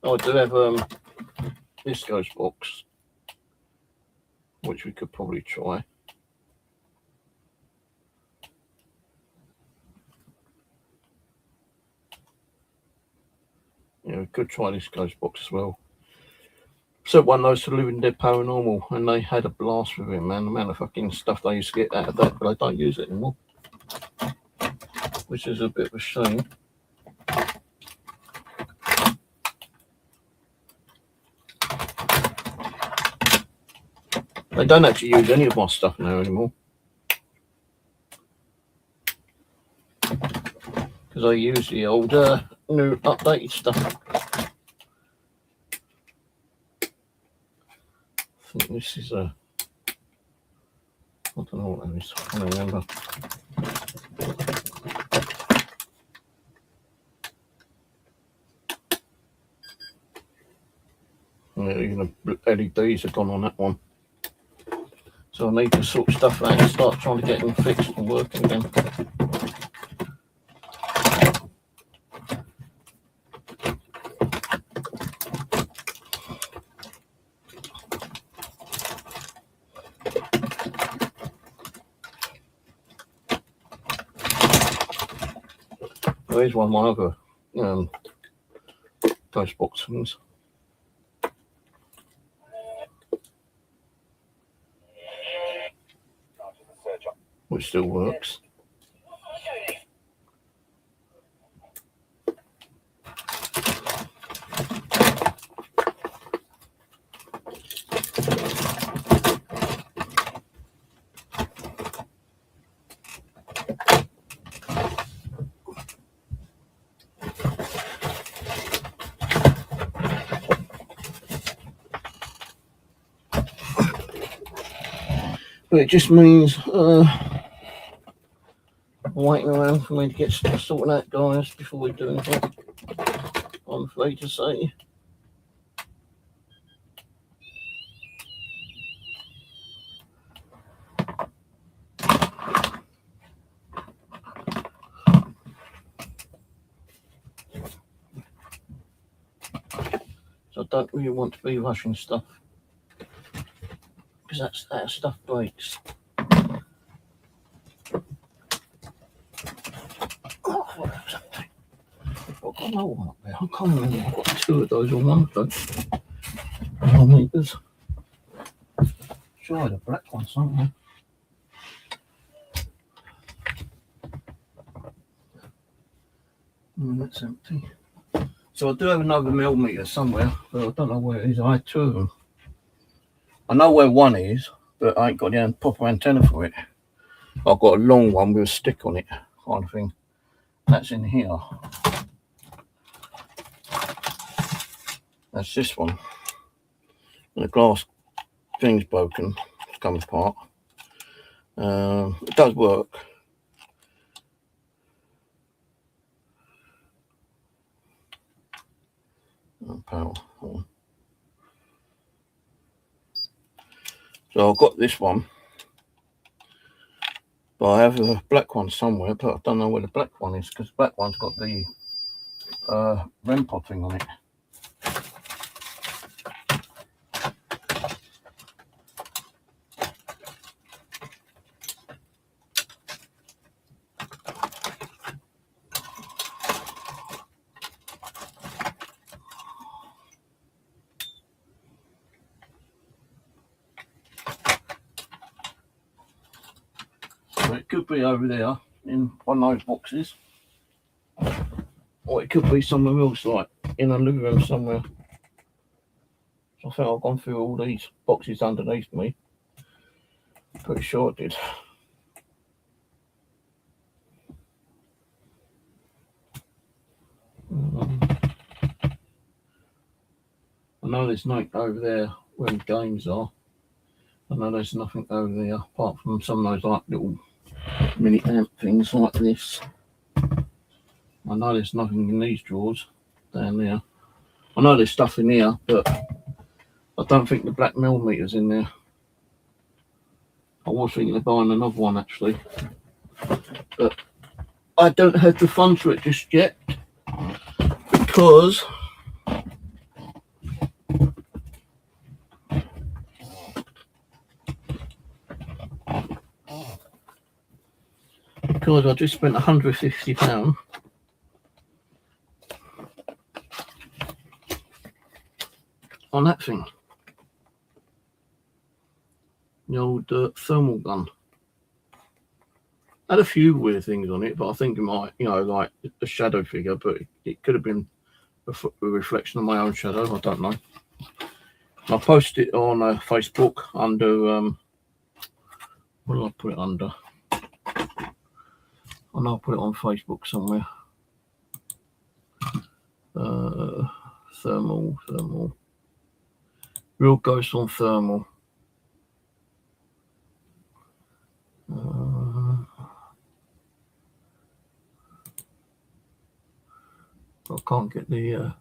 A: Oh, I do have this GhostBox, which we could probably try. Yeah, we could try this GhostBox as well. So one knows to Living Dead Paranormal, and they had a blast with it, man. The amount of fucking stuff they used to get out of that, but they don't use it anymore, which is a bit of a shame. They don't actually use any of my stuff now anymore, because I use the old new updated stuff. I think this is I don't know what that is, I can't remember. Yeah, even the LEDs have gone on that one. So I need to sort stuff out and start trying to get them fixed and working again. Here's one of my other GhostBox things. Which still works. But it just means waiting around for me to get stuff sorted out, guys, before we do anything. I'm afraid to say. So I don't really want to be rushing stuff, because that stuff breaks. Oh, what was that thing? I've got another one up there. I can't remember. I've got two of those or one of those. Meters. Sure, I had a black one somewhere. That's empty. So I do have another millimeter somewhere, but I don't know where it is. I had two of them. I know where one is, but I ain't got the proper antenna for it. I've got a long one with a stick on it, kind of thing. That's in here. That's this one. And the glass thing's broken. It's come apart. It does work. Power on. So I've got this one, but I have a black one somewhere, but I don't know where the black one is, because the black one's got the REM pod thing on it. So it could be over there in one of those boxes, or it could be somewhere else, like in a living room somewhere. So I think I've gone through all these boxes underneath me. Pretty sure I did. I know there's nothing over there where the games are. I know there's nothing over there apart from some of those like little mini amp things like this. I know there's nothing in these drawers down there. I know there's stuff in here, but I don't think the black millimeter's in there. I was thinking of buying another one actually, but I don't have the funds for it just yet, because I just spent £150 on that thing, the old thermal gun. Had a few weird things on it, but I think it might, like a shadow figure, but it could have been a reflection of my own shadow. I don't know. I posted it on Facebook under what did I put it under? I know I put it on Facebook somewhere. Thermal. Real Ghost on Thermal. I can't get the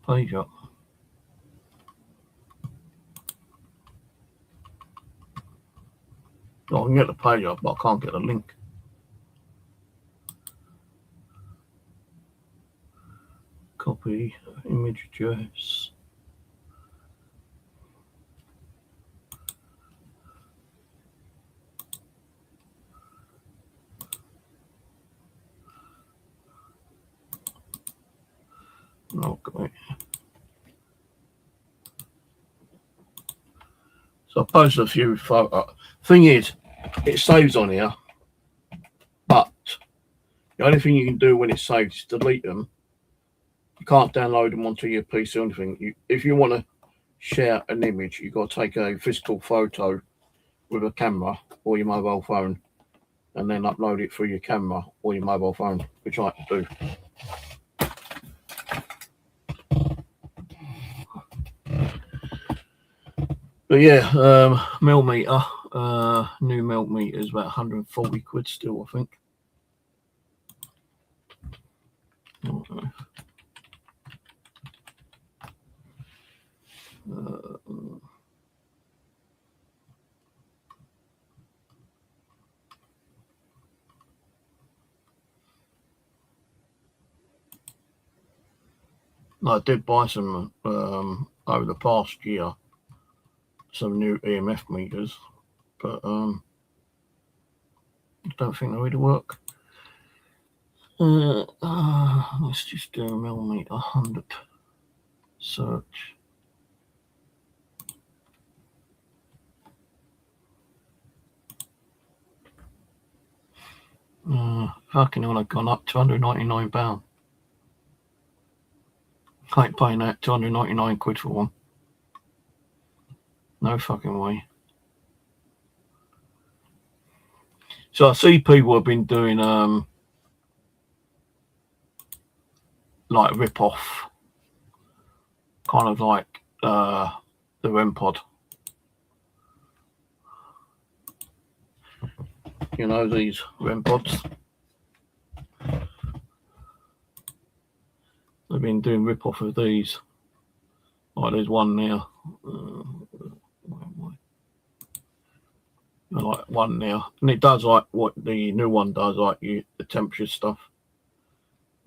A: page up. I can get the page up, but I can't get the link. Copy image address. Okay. So I posted a few photos. Thing is, it saves on here, but the only thing you can do when it saves is delete them. You can't download them onto your PC or anything. If you want to share an image, you've got to take a physical photo with a camera or your mobile phone and then upload it through your camera or your mobile phone, which I like to do. But yeah, millimeter, new millimeter is about 140 quid still, I think. Okay. I did buy some over the past year, some new EMF meters, but I don't think they really work. Let's just do a millimeter 100 search. Fucking hell, I've gone up £299. I ain't paying that 299 quid for one. No fucking way. So I see people have been doing like rip off, kind of like the REM pod. You know, these REM pods. They've been doing rip off of these. Like there's one there. Like one there, and it does like what the new one does, like the temperature stuff.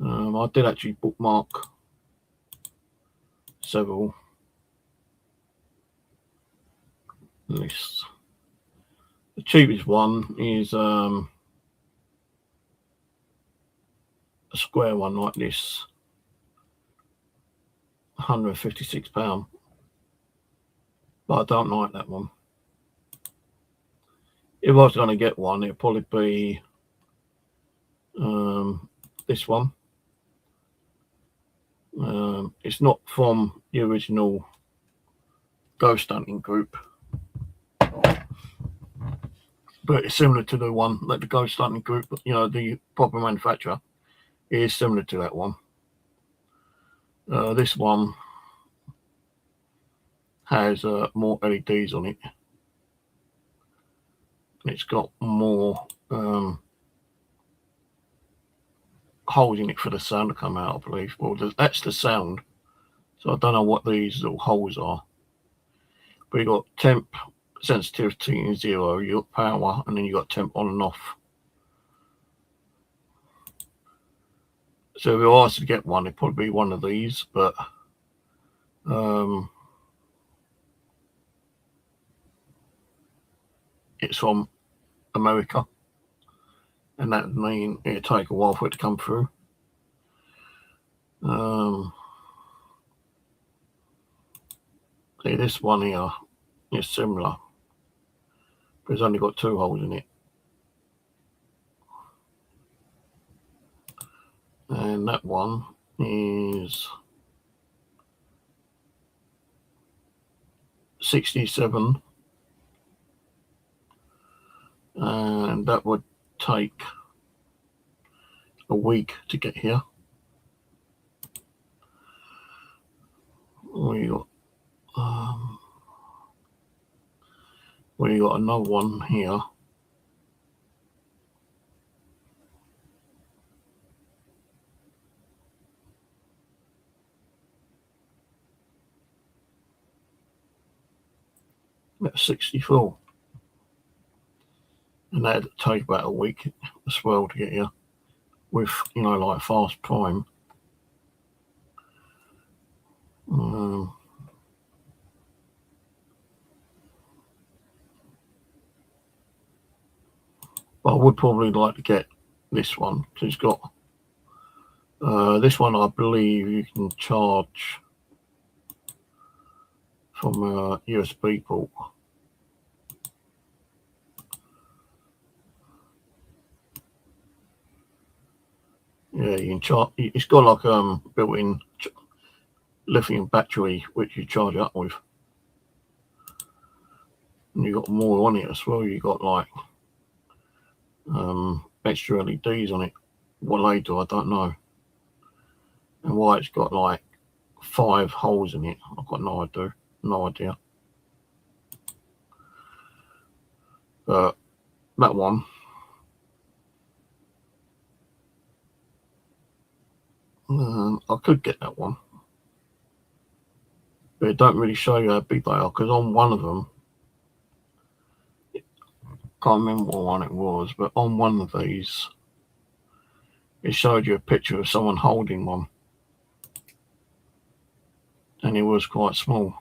A: I did actually bookmark several lists. The cheapest one is a square one like this, £156. But I don't like that one. If I was going to get one, it'd probably be this one. It's not from the original ghost hunting group, but it's similar to the one that the ghost hunting group, you know, the proper manufacturer, is similar to that one. This one has more LEDs on it. It's got more holes in it for the sound to come out, I believe. Well, that's the sound. So I don't know what these little holes are. But you got temp, sensitivity and 0. You got power, and then you got temp on and off. So if I was to get one, it'd probably be one of these, but it's from America, and that would mean it'd take a while for it to come through. See, this one here is similar, but it's only got 2 holes in it. And that one is 67, and that would take a week to get here. We got another one here. That's 64. and that'd take about a week as well to get you with, you know, like fast prime. But I would probably like to get this one because it's got this one. I believe you can charge from a USB port. Yeah, you can charge. It's got like built-in lithium battery which you charge up with, and you got more on it as well. You got like extra LEDs on it. What they do, I don't know, and why it's got like 5 holes in it, I've got no idea. But that one, I could get that one, but it don't really show you how big they are, because on one of them, can't remember what one it was, but on one of these it showed you a picture of someone holding one, and it was quite small.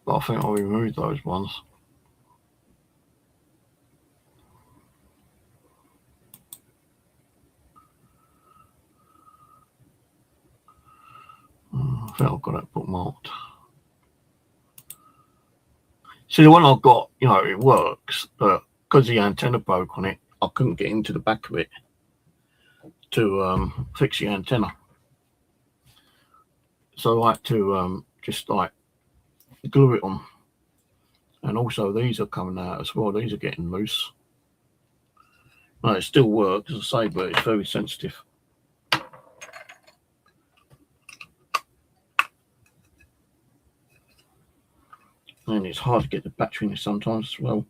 A: But I think I'll remove those ones. I think I've got that bookmarked. See, the one I've got, you know, it works, but because the antenna broke on it, I couldn't get into the back of it to fix the antenna. So I had to just like glue it on. And also these are coming out as well. These are getting loose. No, it still works, as I say, but it's very sensitive. And it's hard to get the battery in it sometimes as well.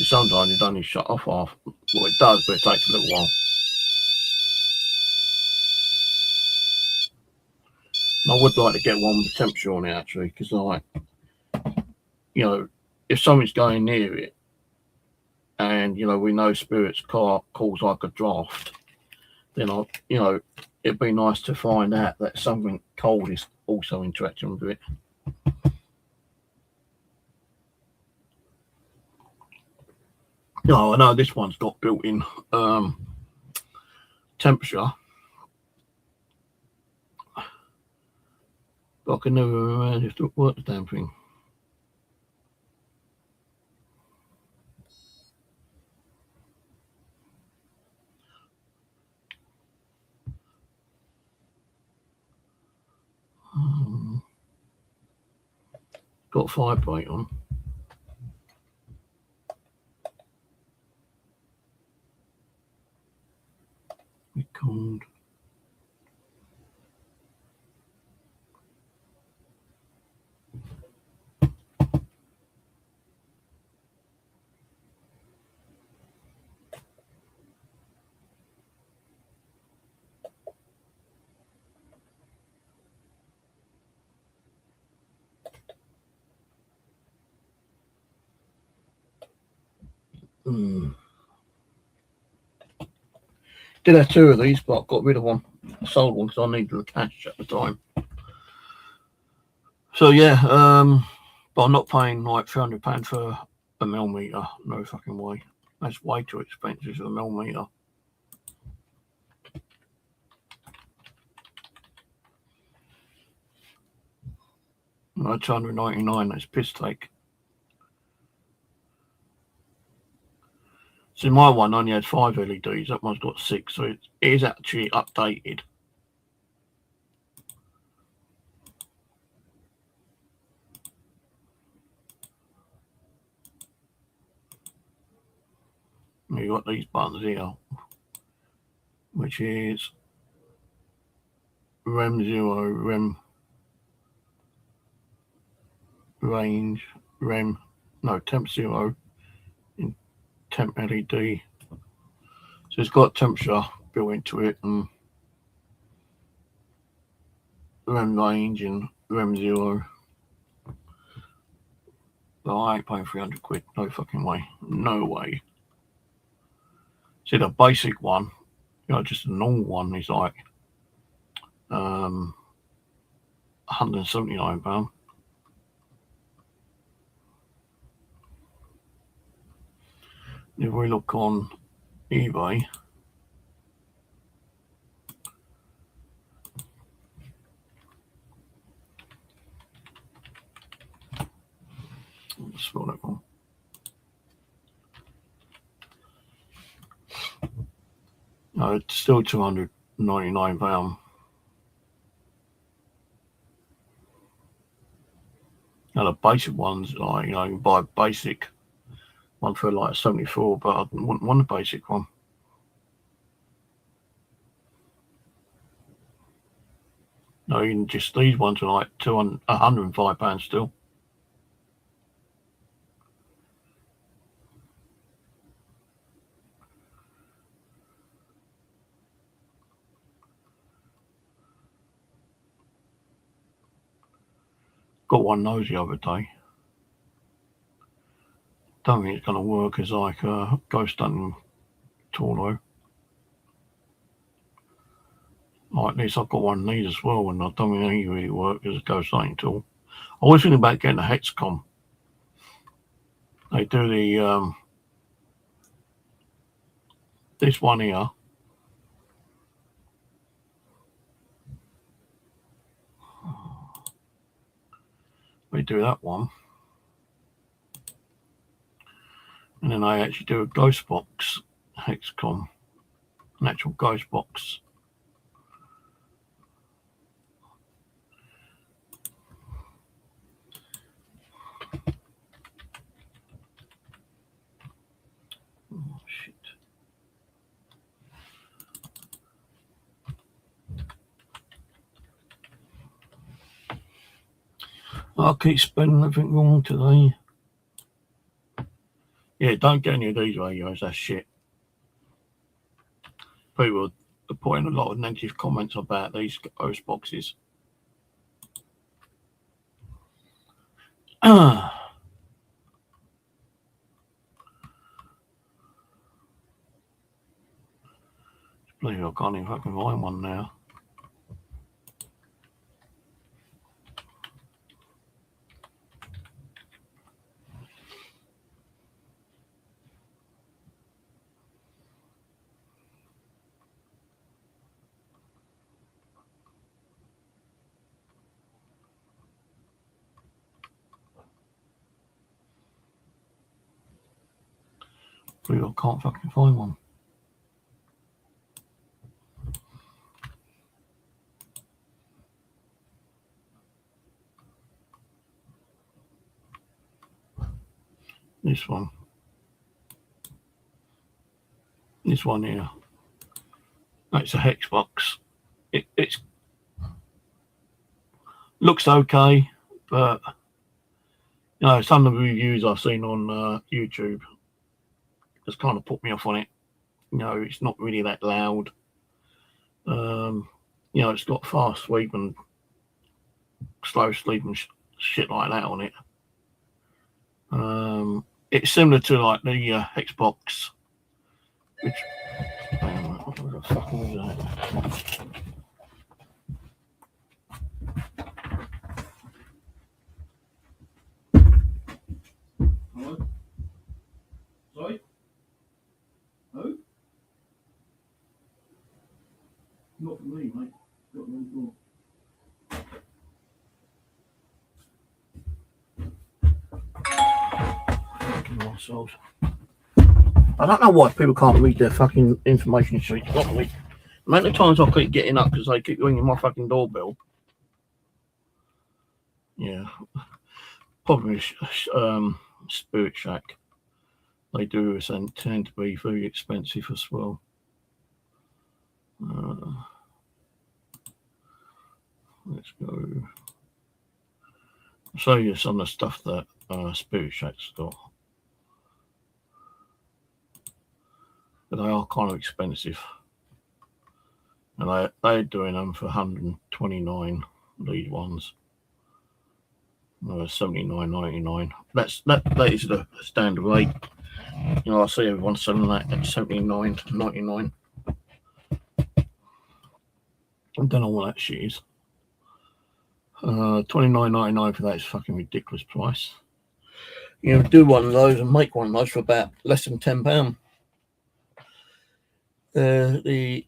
A: Sometimes it only shut off half. Well, it does, but it takes a little while. I would like to get one with temperature on it, actually, because, like, you know, if something's going near it, and, you know, we know Spirit's car calls like a draft, then, you know, it'd be nice to find out that something cold is also interacting with it. Oh, I know this one's got built-in temperature, but I can never remember if it worked the damn thing. Got vibrate on. Record. Did have 2 of these, but I got rid of one. I sold one because I needed the cash at the time. So yeah, but I'm not paying like £300 for a millimeter. No fucking way. That's way too expensive for a millimeter. No, £299. That's piss take. See, my one only had 5 LEDs. That one's got 6, so it is actually updated. You got these buttons here, which is REM 0, REM range, REM, no, temp 0, in temp LED, So it's got temperature built into it and rem range and rem 0. But I ain't paying 300 quid. No fucking way. No way. See, the basic one, just a normal one is like £179. If we look on eBay, let's spell that one. No, it's still £299. Now the basic ones, like you can buy a basic one for like 74, but I wouldn't want a basic one. No, even just these ones are like £105 still. Got one of those the other day. Don't think it's going to work as like a ghost hunting tool though. Like this, I've got one of these as well, and I don't think they really work as a ghost hunting tool. I was thinking about getting a Hexcom. They do the this one here. They do that one, and then they actually do a GhostBox Hexcom, an actual GhostBox. Oh shit! I keep spelling everything wrong today. Yeah, don't get any of these radios, that's shit. People are putting a lot of negative comments about these ghost boxes. I believe I can't even fucking find one now. I can't fucking find one. This one. This one here. That's a hex box. It's looks okay, but some of the reviews I've seen on YouTube has kind of put me off on it. It's not really that loud. It's got fast sleep and slow sleep and shit like that on it. It's similar to like the hex box, which what the fuck was that? Hello? Sorry? Who? Not for me, mate. Got no door. Fucking assholes. I don't know why people can't read their fucking information sheets properly. The amount of times I keep getting up because they keep ringing my fucking doorbell. Yeah. Probably Spirit Shack. They do tend to be very expensive as well. Let's go. I'll show you some of the stuff that Spirit Shack's got. but they are kind of expensive. And they're doing them for 129, these ones. 79.99. That is the standard rate. You know, I see everyone selling that at 79.99. I don't know what that shit is. 29.99 for that is a fucking ridiculous price. You know, do one of those and make one of those for about less than £10. The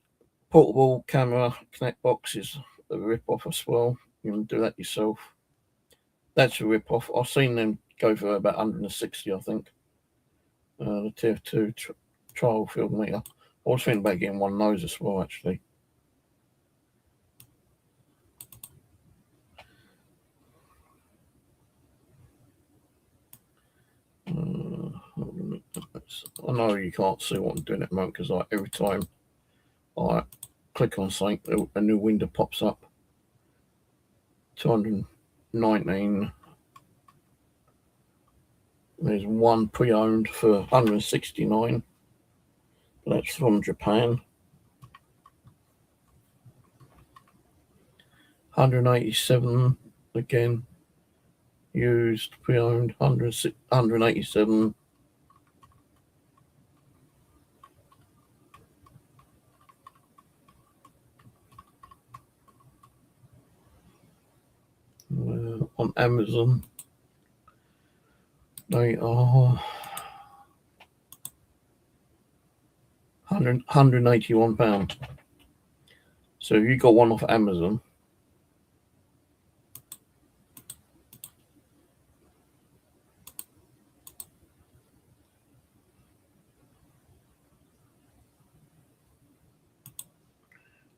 A: portable camera Connect box is a rip-off as well. You can do that yourself. That's a rip-off. I've seen them go for about 160, I think. The TF2 trial film meter. I was thinking about getting one of those as well, actually. I know you can't see what I'm doing at the moment because like every time I click on something, a new window pops up. 219. There's one pre-owned for 169. That's from Japan. 187 again. Used, pre-owned, 187. On Amazon, they are £181. So if you got one off Amazon,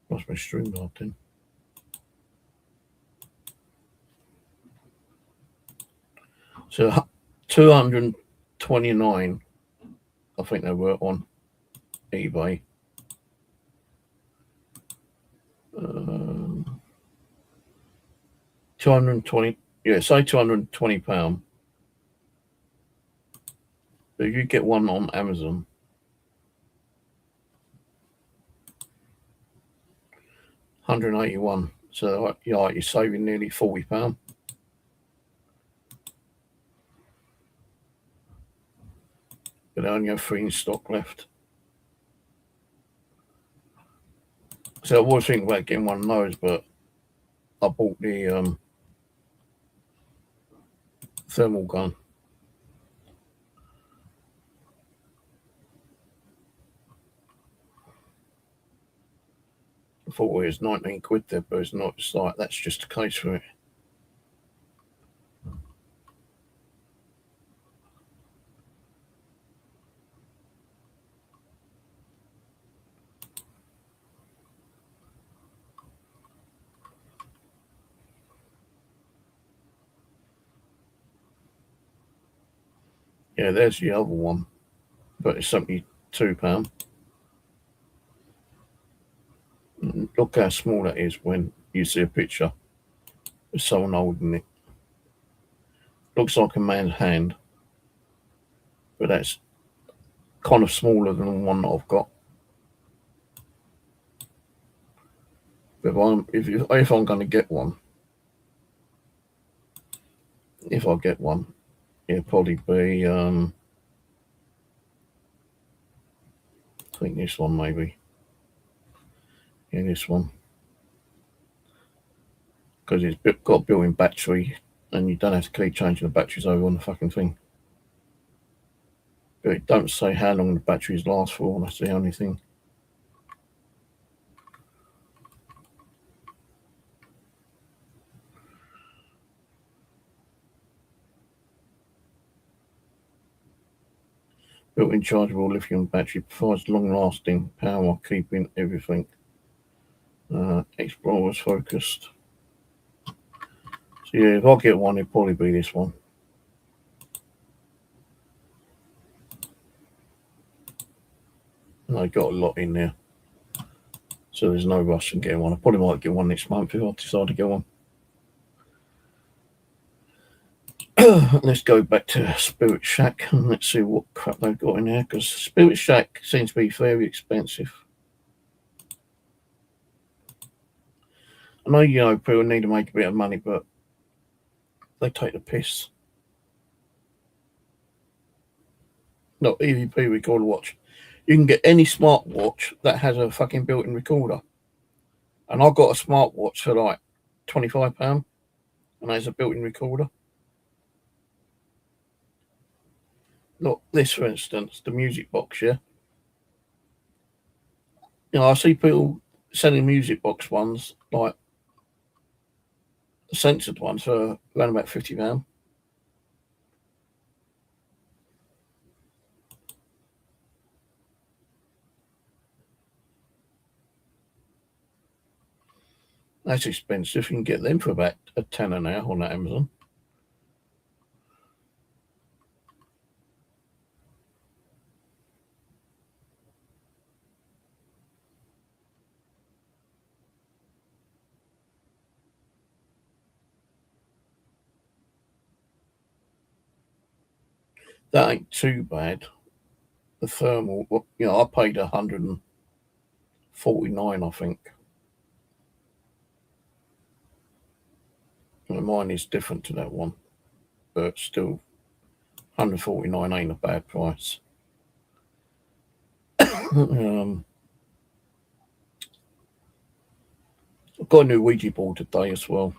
A: lost my stream bar then. So 229, I think they were on eBay. 220, yeah, say £220. But if you get one on Amazon, £181. So yeah, you're saving nearly £40. But they only have 3 in stock left. So I was thinking about getting one of those, but I bought the thermal gun. I thought it was 19 quid there, but it's not. It's like that's just a case for it. Yeah, there's the other one, but it's £72. Look how small that is when you see a picture of someone holding it. Looks like a man's hand, but that's kind of smaller than the one that I've got. But if I'm going to get one, if I get one, it'll probably be I think this one maybe. Yeah, this one. Because it's got a built-in battery and you don't have to keep changing the batteries over on the fucking thing. But it don't say how long the batteries last for, that's the only thing. Built-in chargeable lithium battery provides long-lasting power, keeping everything Explorers focused. So yeah, if I get one, it'll probably be this one. And I got a lot in there, so there's no rush in getting one. I probably might get one next month if I decide to get one. let's go back to Spirit Shack and let's see what crap they've got in there, because Spirit Shack seems to be very expensive. I know, you know, people need to make a bit of money, but they take the piss. Not EVP recorder watch. You can get any smartwatch that has a fucking built-in recorder. And I got a smartwatch for like £25 and there's a built-in recorder. Look, this for instance, the music box, yeah. You know, I see people selling music box ones, like censored ones, for around about £50. That's expensive. You can get them for about a tenner now on Amazon. That ain't too bad. The thermal, you know, I paid £149, I think. And mine is different to that one, but still, £149 ain't a bad price. I've got a new Ouija board today as well.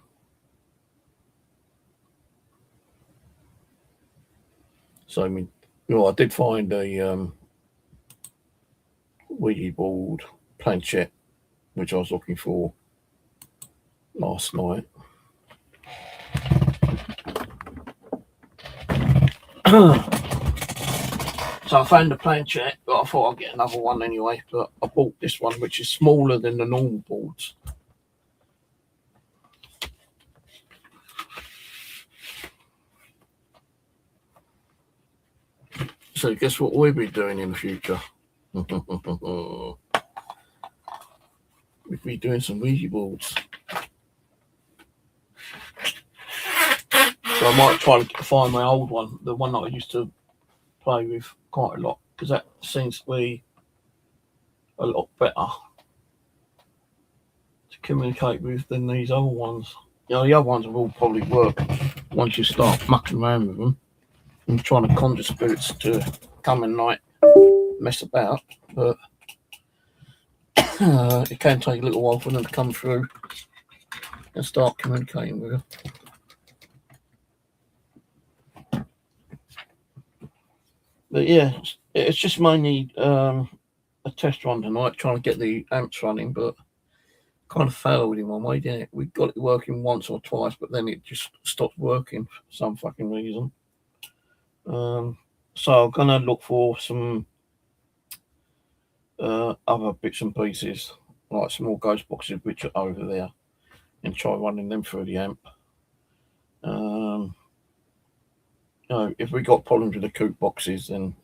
A: So, I mean, you know, I did find a Ouija board planchette, which I was looking for last night. So I found the planchette, but I thought I'd get another one anyway. But I bought this one, which is smaller than the normal boards. So guess what we'll be doing in the future? We'll be doing some Ouija boards. So I might try to find my old one, the one that I used to play with quite a lot, because that seems to be a lot better to communicate with than these other ones. You know, the other ones will probably work once you start mucking around with them and trying to conjure spirits to come and like mess about, but it can take a little while for them to come through and start communicating with you. But yeah, it's just mainly a test run tonight, trying to get the amps running, but kind of failed in one way, didn't it? We got it working once or twice, but then it just stopped working for some fucking reason. So I'm gonna look for some other bits and pieces, like some more ghost boxes which are over there, and try running them through the amp. You know, if we got problems with the coupe boxes, then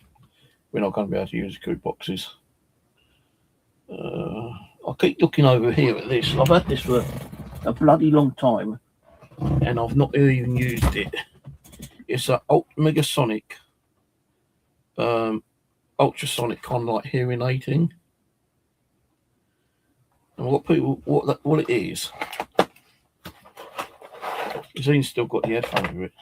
A: we're not going to be able to use the coupe boxes. I keep looking over here at this. I've had this for a bloody long time, and I've not even used it. It's a Megasonic, ultrasonic kind of like hearing aiding. And what it is he's still got the headphone with it.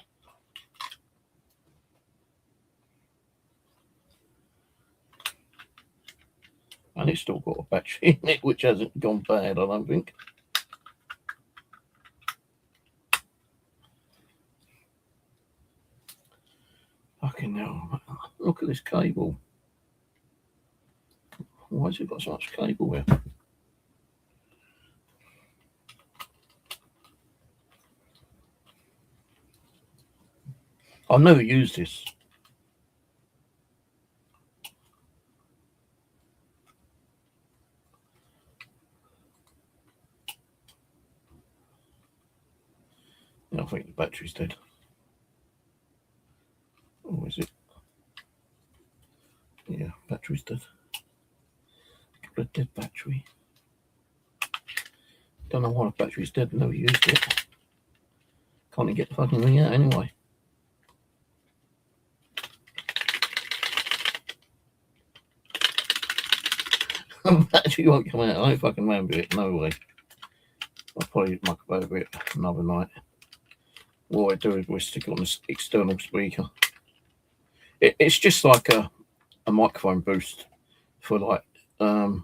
A: And it's still got a battery in it, which hasn't gone bad, I don't think. Fucking hell. Look at this cable. Why has it got so much cable here? I've never used this. I think the battery's dead. Oh, is it? Yeah, battery's dead. Got a dead battery. Don't know why the battery's dead. Never used it. Can't even get the fucking thing out anyway. actually won't come out. I don't fucking remember it. No way. I'll probably muck over it another night. What I do is we stick it on this external speaker. It's just like a microphone boost for like I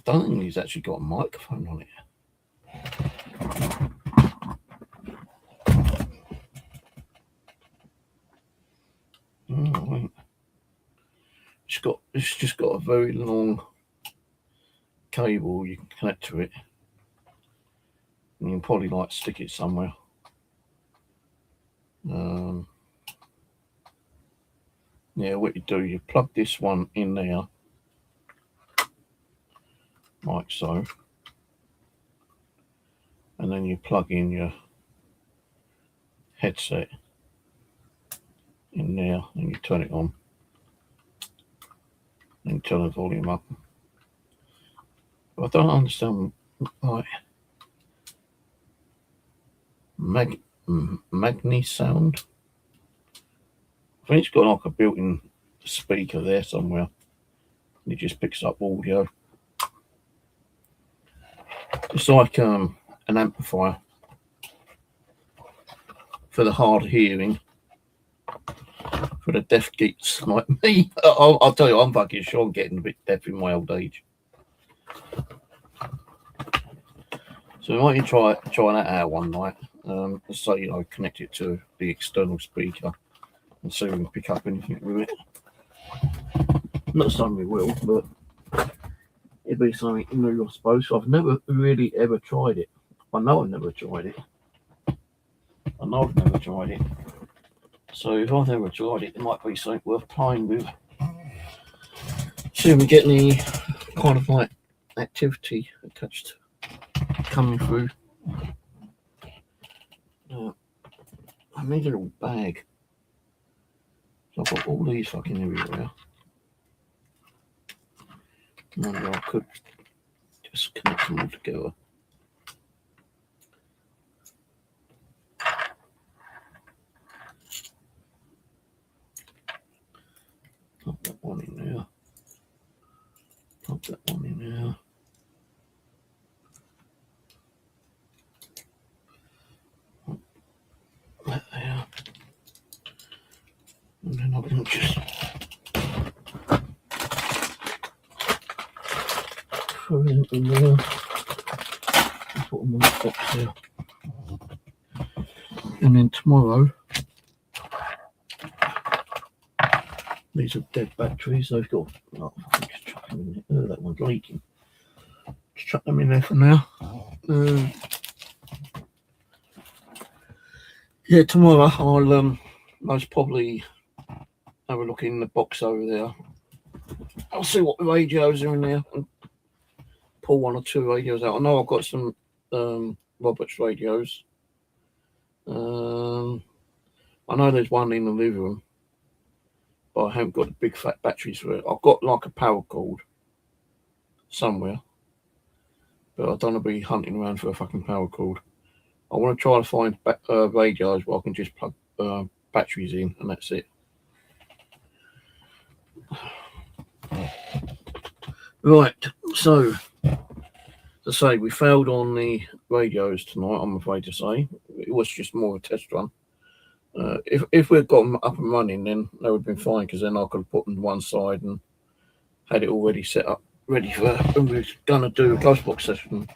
A: don't think he's actually got a microphone on it. Oh, wait. It's just got a very long cable you can connect to it. And you can probably like stick it somewhere. Yeah, what you do, you plug this one in there, like so, and then you plug in your headset in there, and you turn it on, and you turn the volume up. But I don't understand, like, Magni sound. I think it's got like a built-in speaker there somewhere. It just picks up audio. It's like an amplifier for the hard hearing, for the deaf geeks like me. I'll tell you, I'm fucking sure I'm getting a bit deaf in my old age. So why don't you try that out one night? So you know, connect it to the external speaker and see if we can pick up anything with it. Not something we will, but it'd be something new, I suppose. I've never really ever tried it. I know I've never tried it. So if I've never tried it, it might be something worth playing with. See if we get any kind of like activity attached coming through. I need a little bag. So I've got all these fucking everywhere. Maybe I could just connect them all together. Pop that one in there. Pop that one in there. That there. And then I can just throw them in there. Put them on the box there. And then tomorrow, these are dead batteries. They've got, just chuck them in there. Oh, that one's leaking. Just chuck them in there for now. Yeah, tomorrow I'll most probably have a look in the box over there. I'll see what the radios are in there and pull one or two radios out. I know I've got some Roberts radios. I know there's one in the living room, but I haven't got the big fat batteries for it. I've got like a power cord somewhere, but I don't want to be hunting around for a fucking power cord. I want to try to find radios where I can just plug batteries in, and that's it. Right, so to say, we failed on the radios tonight, I'm afraid to say. It was just more of a test run. If we'd got them up and running, then they would have been fine, because then I could have put them to one side and had it already set up, ready for when we're going to do a GhostBox session.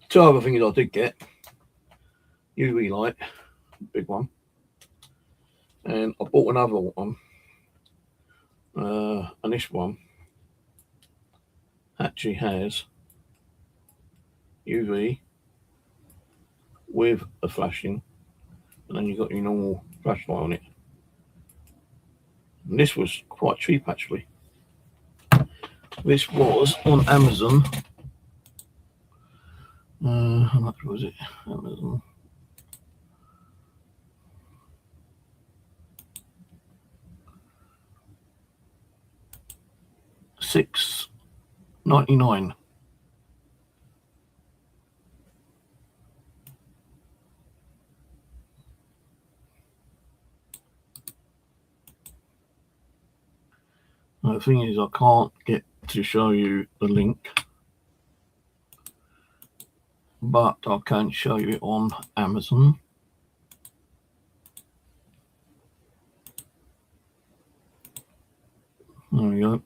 A: Two other things I did get. UV light, big one. And I bought another one. And this one actually has UV with a flashing, and then you've got your normal flashlight on it. And this was quite cheap actually. This was on Amazon. How much was it? Amazon. $6.99. The thing is, I can't get to show you the link, but I can show you it on Amazon. There we go.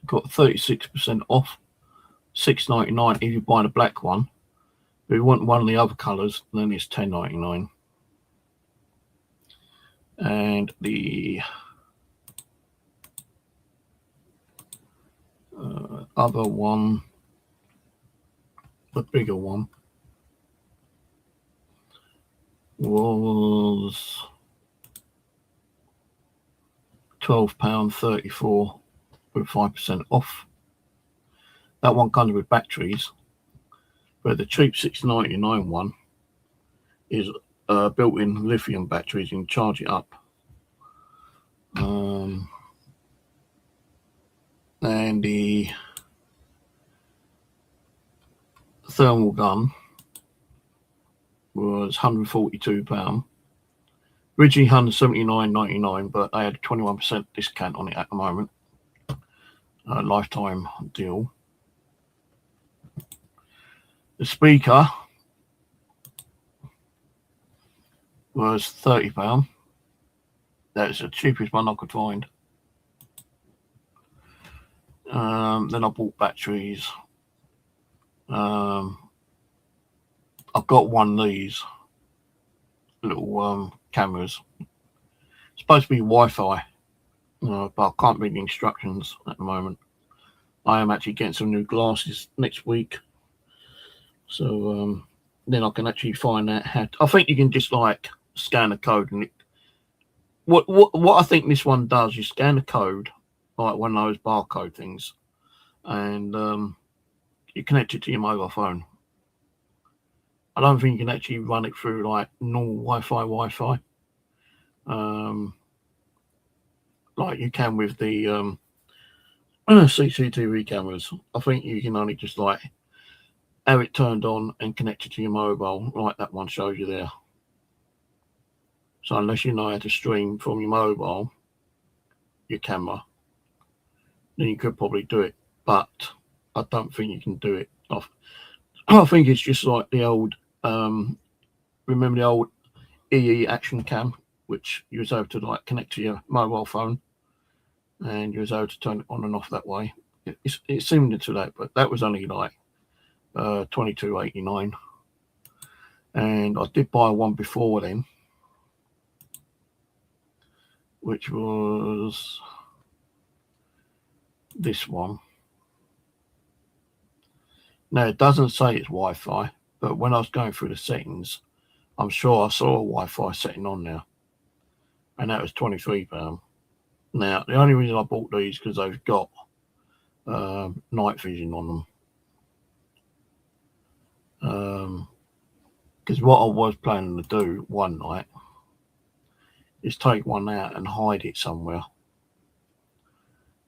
A: Got 36% off, $6.99 if you buy the black one. If you want one of the other colours, then it's $10.99. And the other one, the bigger one, was £12.34 with 5% off. That one comes with batteries, but the cheap $6.99 one is built-in lithium batteries. You can charge it up. And the thermal gun was £142. Originally $179.99, but they had a 21% discount on it at the moment. Lifetime deal. The speaker was £30. That's the cheapest one I could find. Then I bought batteries. I've got one of these little cameras. It's supposed to be Wi-Fi, but I can't read the instructions at the moment. I am actually getting some new glasses next week, so then I can actually find out how. I think you can just like scan the code, and what I think this one does, you scan the code like one of those barcode things, and you connect it to your mobile phone. I don't think you can actually run it through like normal Wi-Fi, like you can with the CCTV cameras. I think you can only just like have it turned on and connect it to your mobile, like that one shows you there. So unless you know how to stream from your mobile, your camera, then you could probably do it. But I don't think you can do it. I think it's just like the old, remember the old EE action cam, which you was able to like connect to your mobile phone, and you was able to turn it on and off that way. It's similar to that, but that was only like $22.89, and I did buy one before then, which was this one. Now it doesn't say it's Wi-Fi, but when I was going through the settings, I'm sure I saw a Wi-Fi setting on there, and that was £23. Now the only reason I bought these because they've got night vision on them. Because what I was planning to do one night is take one out and hide it somewhere,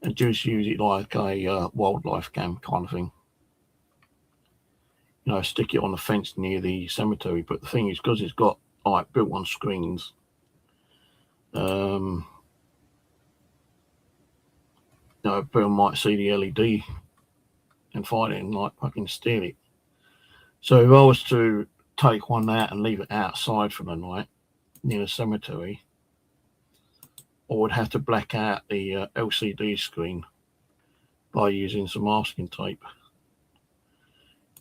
A: and just use it like a wildlife cam kind of thing. You know, stick it on the fence near the cemetery. But the thing is, because it's got like built-on screens, you know, people might see the LED and find it and like fucking steal it. So if I was to take one out and leave it outside for the night near the cemetery, I would have to black out the LCD screen by using some masking tape.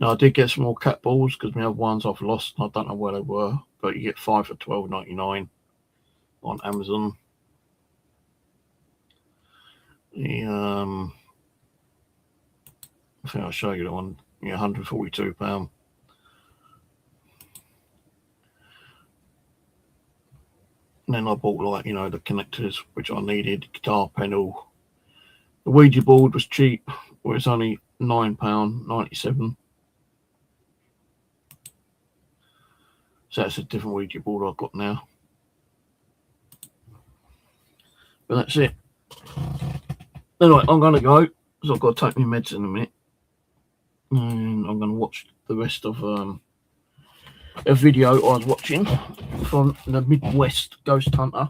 A: Now I did get some more cat balls because my other ones I've lost and I don't know where they were, but you get 5 for $12.99 on Amazon. I think I'll show you the one. Yeah, £142. And then I bought, like, you know, the connectors which I needed, guitar pedal. The Ouija board was cheap, well, it's only £9.97. So that's a different Ouija board I've got now. But that's it. Anyway, I'm going to go because I've got to take my meds in a minute. And I'm going to watch the rest of a video I was watching from the Midwest Ghost Hunter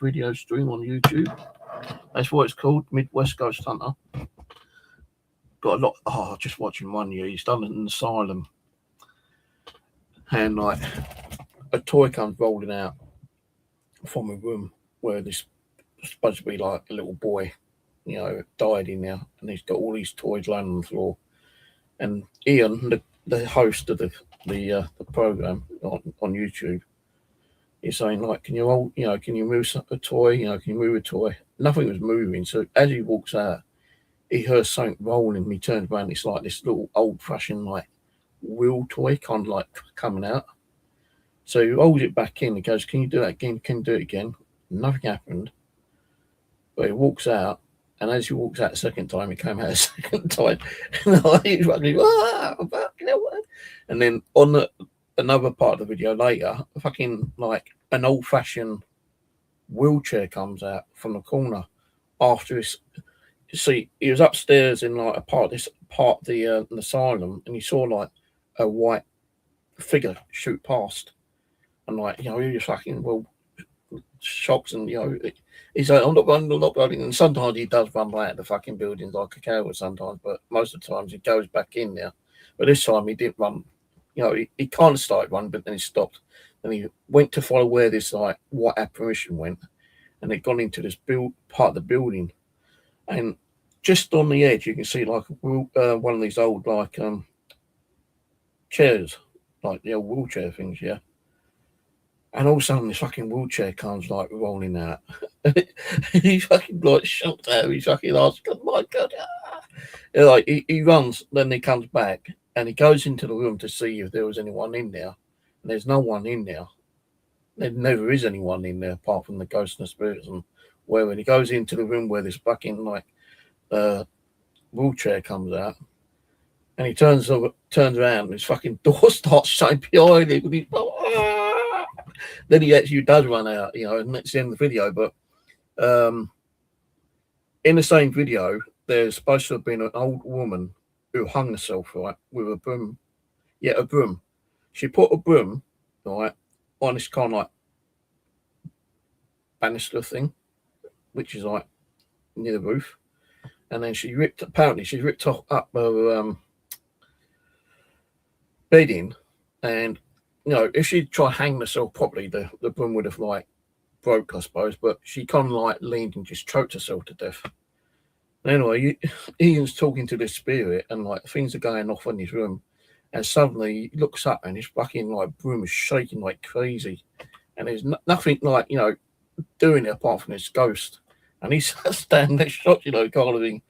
A: video stream on YouTube. That's what it's called, Midwest Ghost Hunter. Got a lot. Oh, just watching one year. He's done it in an asylum, and like a toy comes rolling out from a room where this supposed to be like a little boy, died in there, and he's got all these toys laying on the floor. And Ian, the host of the program on YouTube, is saying like, can you move a toy? Can you move a toy? Nothing was moving. So as he walks out, he hears something rolling. He turns around. It's like this little old-fashioned like wheel toy, kind of like coming out. So he rolls it back in. He goes, "Can you do that again? Can you do it again?" Nothing happened. But he walks out, and as he walks out the second time, he came out a second time. He's fucking, and then on another part of the video later, fucking like an old-fashioned wheelchair comes out from the corner after his. See, he was upstairs in like a part of the asylum, and he saw like a white figure shoot past, and like he was fucking shocked, and he's like, I'm not running. And sometimes he does run right at the fucking buildings like a coward sometimes, but most of the times he goes back in there. But this time he didn't run. He kind of started running, but then he stopped. And he went to follow where this like white apparition went, and it gone into this part of the building, and just on the edge you can see like one of these old like chairs, like the old wheelchair things, yeah. And all of a sudden, this fucking wheelchair comes like rolling out. He's fucking like shocked out. He's fucking asked, "Oh my God!" Like he runs, then he comes back and he goes into the room to see if there was anyone in there. And there's no one in there. There never is anyone in there apart from the ghosts and the spirits. And when he goes into the room where this fucking like wheelchair comes out, and he turns around, and his fucking door starts shutting behind him. And he's then he actually does run out, and that's the end of the video. But in the same video, there's supposed to have been an old woman who hung herself, right, with a broom. Yeah, a broom. She put a broom, right, on this kind of like banister thing, which is like near the roof. And then she ripped up her bedding, and if she'd try to hang herself properly, the broom would have like broke, I suppose. But she kind of like leaned and just choked herself to death. Anyway, Ian's talking to this spirit, and like things are going off in his room, and suddenly he looks up, and his fucking like broom is shaking like crazy, and there's nothing like doing it apart from this ghost, and he's standing next shot, kind of thing.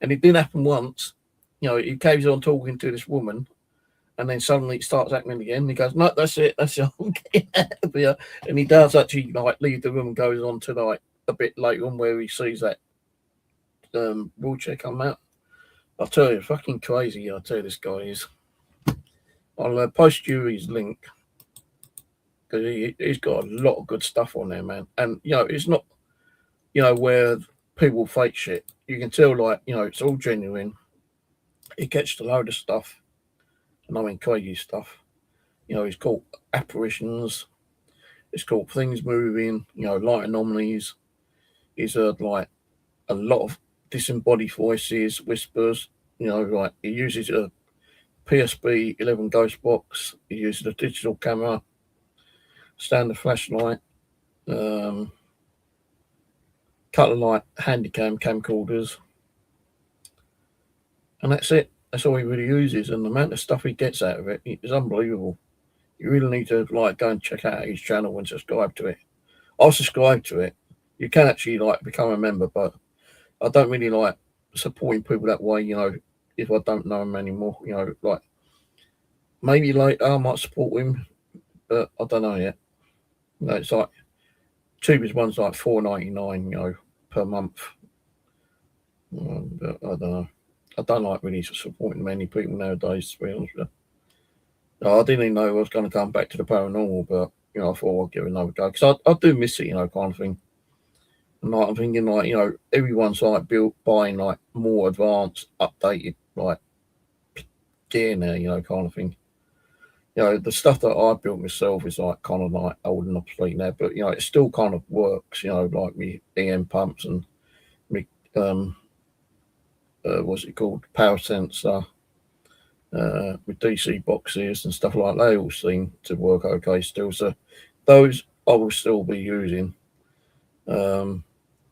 A: And it didn't happen once. He carries on talking to this woman. And then suddenly it starts happening again. He goes, "No, that's it. That's it. I'm getting out of here." And he does actually like leave the room and goes on to like a bit later on where he sees that wheelchair come out. I'll tell you, fucking crazy. I'll tell you, this guy is. I'll post you his link because he's got a lot of good stuff on there, man. And it's not where people fake shit. You can tell like it's all genuine. He gets a load of stuff. And I mean crazy stuff. It's called apparitions. It's called things moving. Light anomalies. He's heard like a lot of disembodied voices, whispers. Like he uses a PSB 11 GhostBox. He uses a digital camera, standard flashlight, couple of like handycam camcorders, and that's it. That's all he really uses, and the amount of stuff he gets out of it is unbelievable. You really need to like go and check out his channel and subscribe to it. I'll subscribe to it. You can actually like become a member, but I don't really like supporting people that way. If I don't know him anymore, like maybe later I might support him, but I don't know yet. It's like cheapest one's like $4.99, per month. But I don't know. I don't like really supporting many people nowadays, to be honest with you. I didn't even know I was going to come back to the paranormal, but I thought I'd give it another go because I do miss it, kind of thing. And like I'm thinking, like everyone's like buying like more advanced, updated like gear now, kind of thing. The stuff that I built myself is like kind of like old and obsolete now, but it still kind of works. Like me EM pumps and my what's it called, power sensor, with DC boxes and stuff like that, they all seem to work okay still. So those I will still be using. You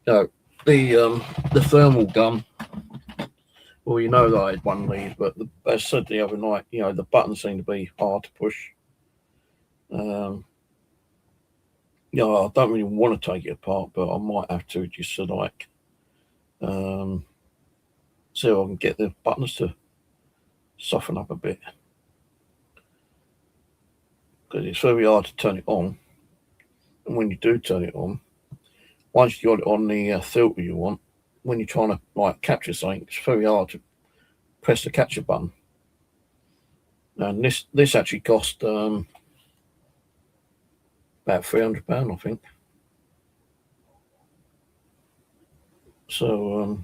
A: know, the thermal gun. Well, you know that I had one of these, but as I said the other night, you know, the buttons seem to be hard to push. You know, I don't really want to take it apart, but I might have to just to like see if I can get the buttons to soften up a bit, because it's very hard to turn it on. And when you do turn it on, once you got it on the filter you want, when you're trying to like capture something, it's very hard to press the capture button. And this actually cost about £300, I think. So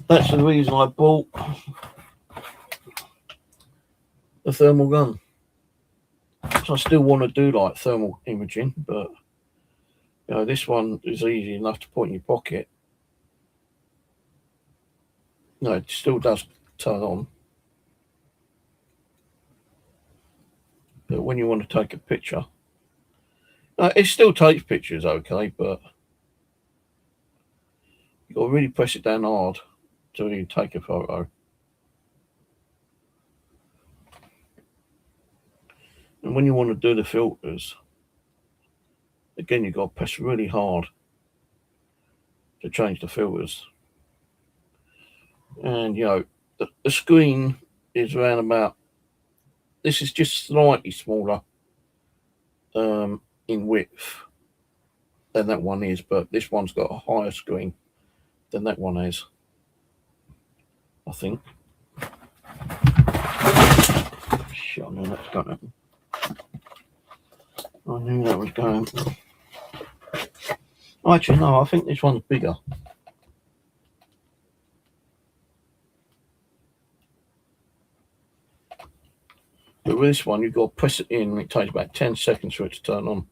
A: that's the reason I bought the thermal gun. So I still want to do like thermal imaging, but you know, this one is easy enough to put in your pocket. No, it still does turn on. But when you want to take a picture, it still takes pictures okay, but you've got to really press it down hard to really take a photo. And when you want to do the filters, again, you've got to press really hard to change the filters. And, you know, the screen is around about, this is just slightly smaller in width than that one is, but this one's got a higher screen than that one has, I think. Shit, I knew that was going to happen. I knew that was going. Actually, no, I think this one's bigger. But with this one, you've got to press it in, and it takes about 10 seconds for it to turn on.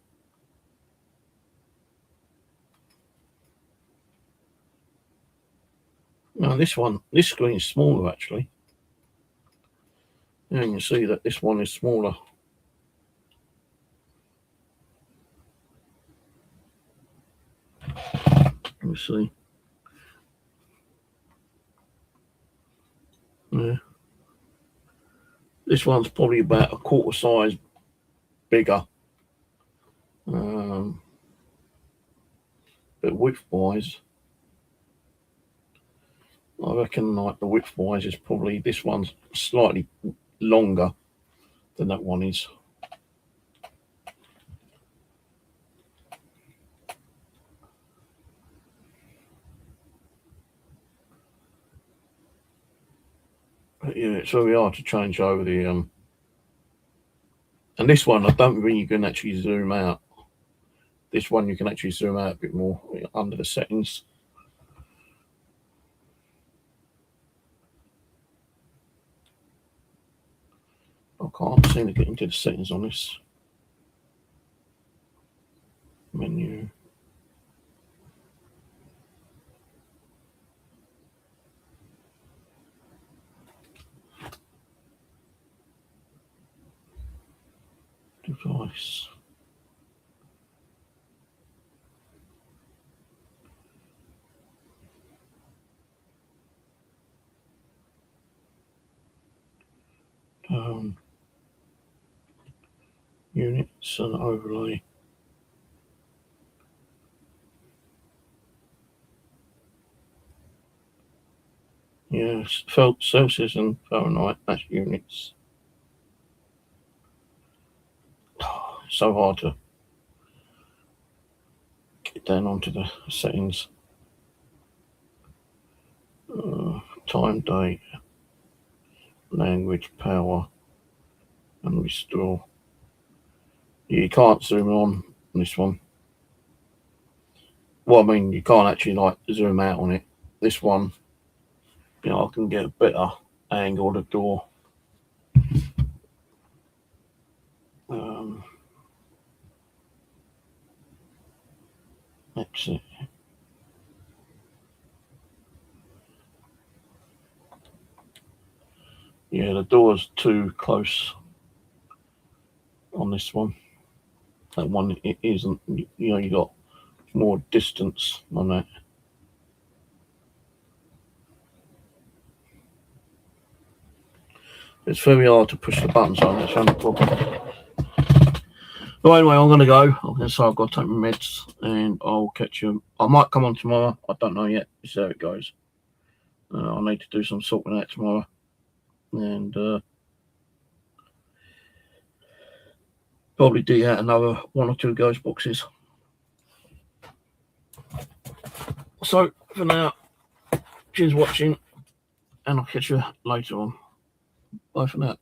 A: Now, this screen is smaller, actually. And you can see that this one is smaller. Let me see. Yeah. This one's probably about a quarter size bigger. But width-wise, I reckon like the width-wise is probably, this one's slightly longer than that one is. But yeah, it's very hard to change over the and this one I don't think you can actually zoom out. This one you can actually zoom out a bit more under the settings. I can't seem to get into the settings on this menu. Device. Units and overlay. Yes, Celsius and Fahrenheit, that's units. So hard to get down onto the settings. Time, date, language, power, and restore. You can't zoom on this one. Well, I mean, you can't actually like zoom out on it. This one, you know, I can get a better angle of the door. Exit. Yeah, the door's too close on this one. That one, it isn't. You know, you got more distance on that. It's very hard to push the buttons on. That's the only problem. Well, anyway, I'm going to go. So I've got to take my meds, and I'll catch you. I might come on tomorrow. I don't know yet. See how it goes. I need to do some sorting out tomorrow, and probably dig out another 1 or 2 ghost boxes. So for now, cheers for watching, and I'll catch you later on. Bye for now.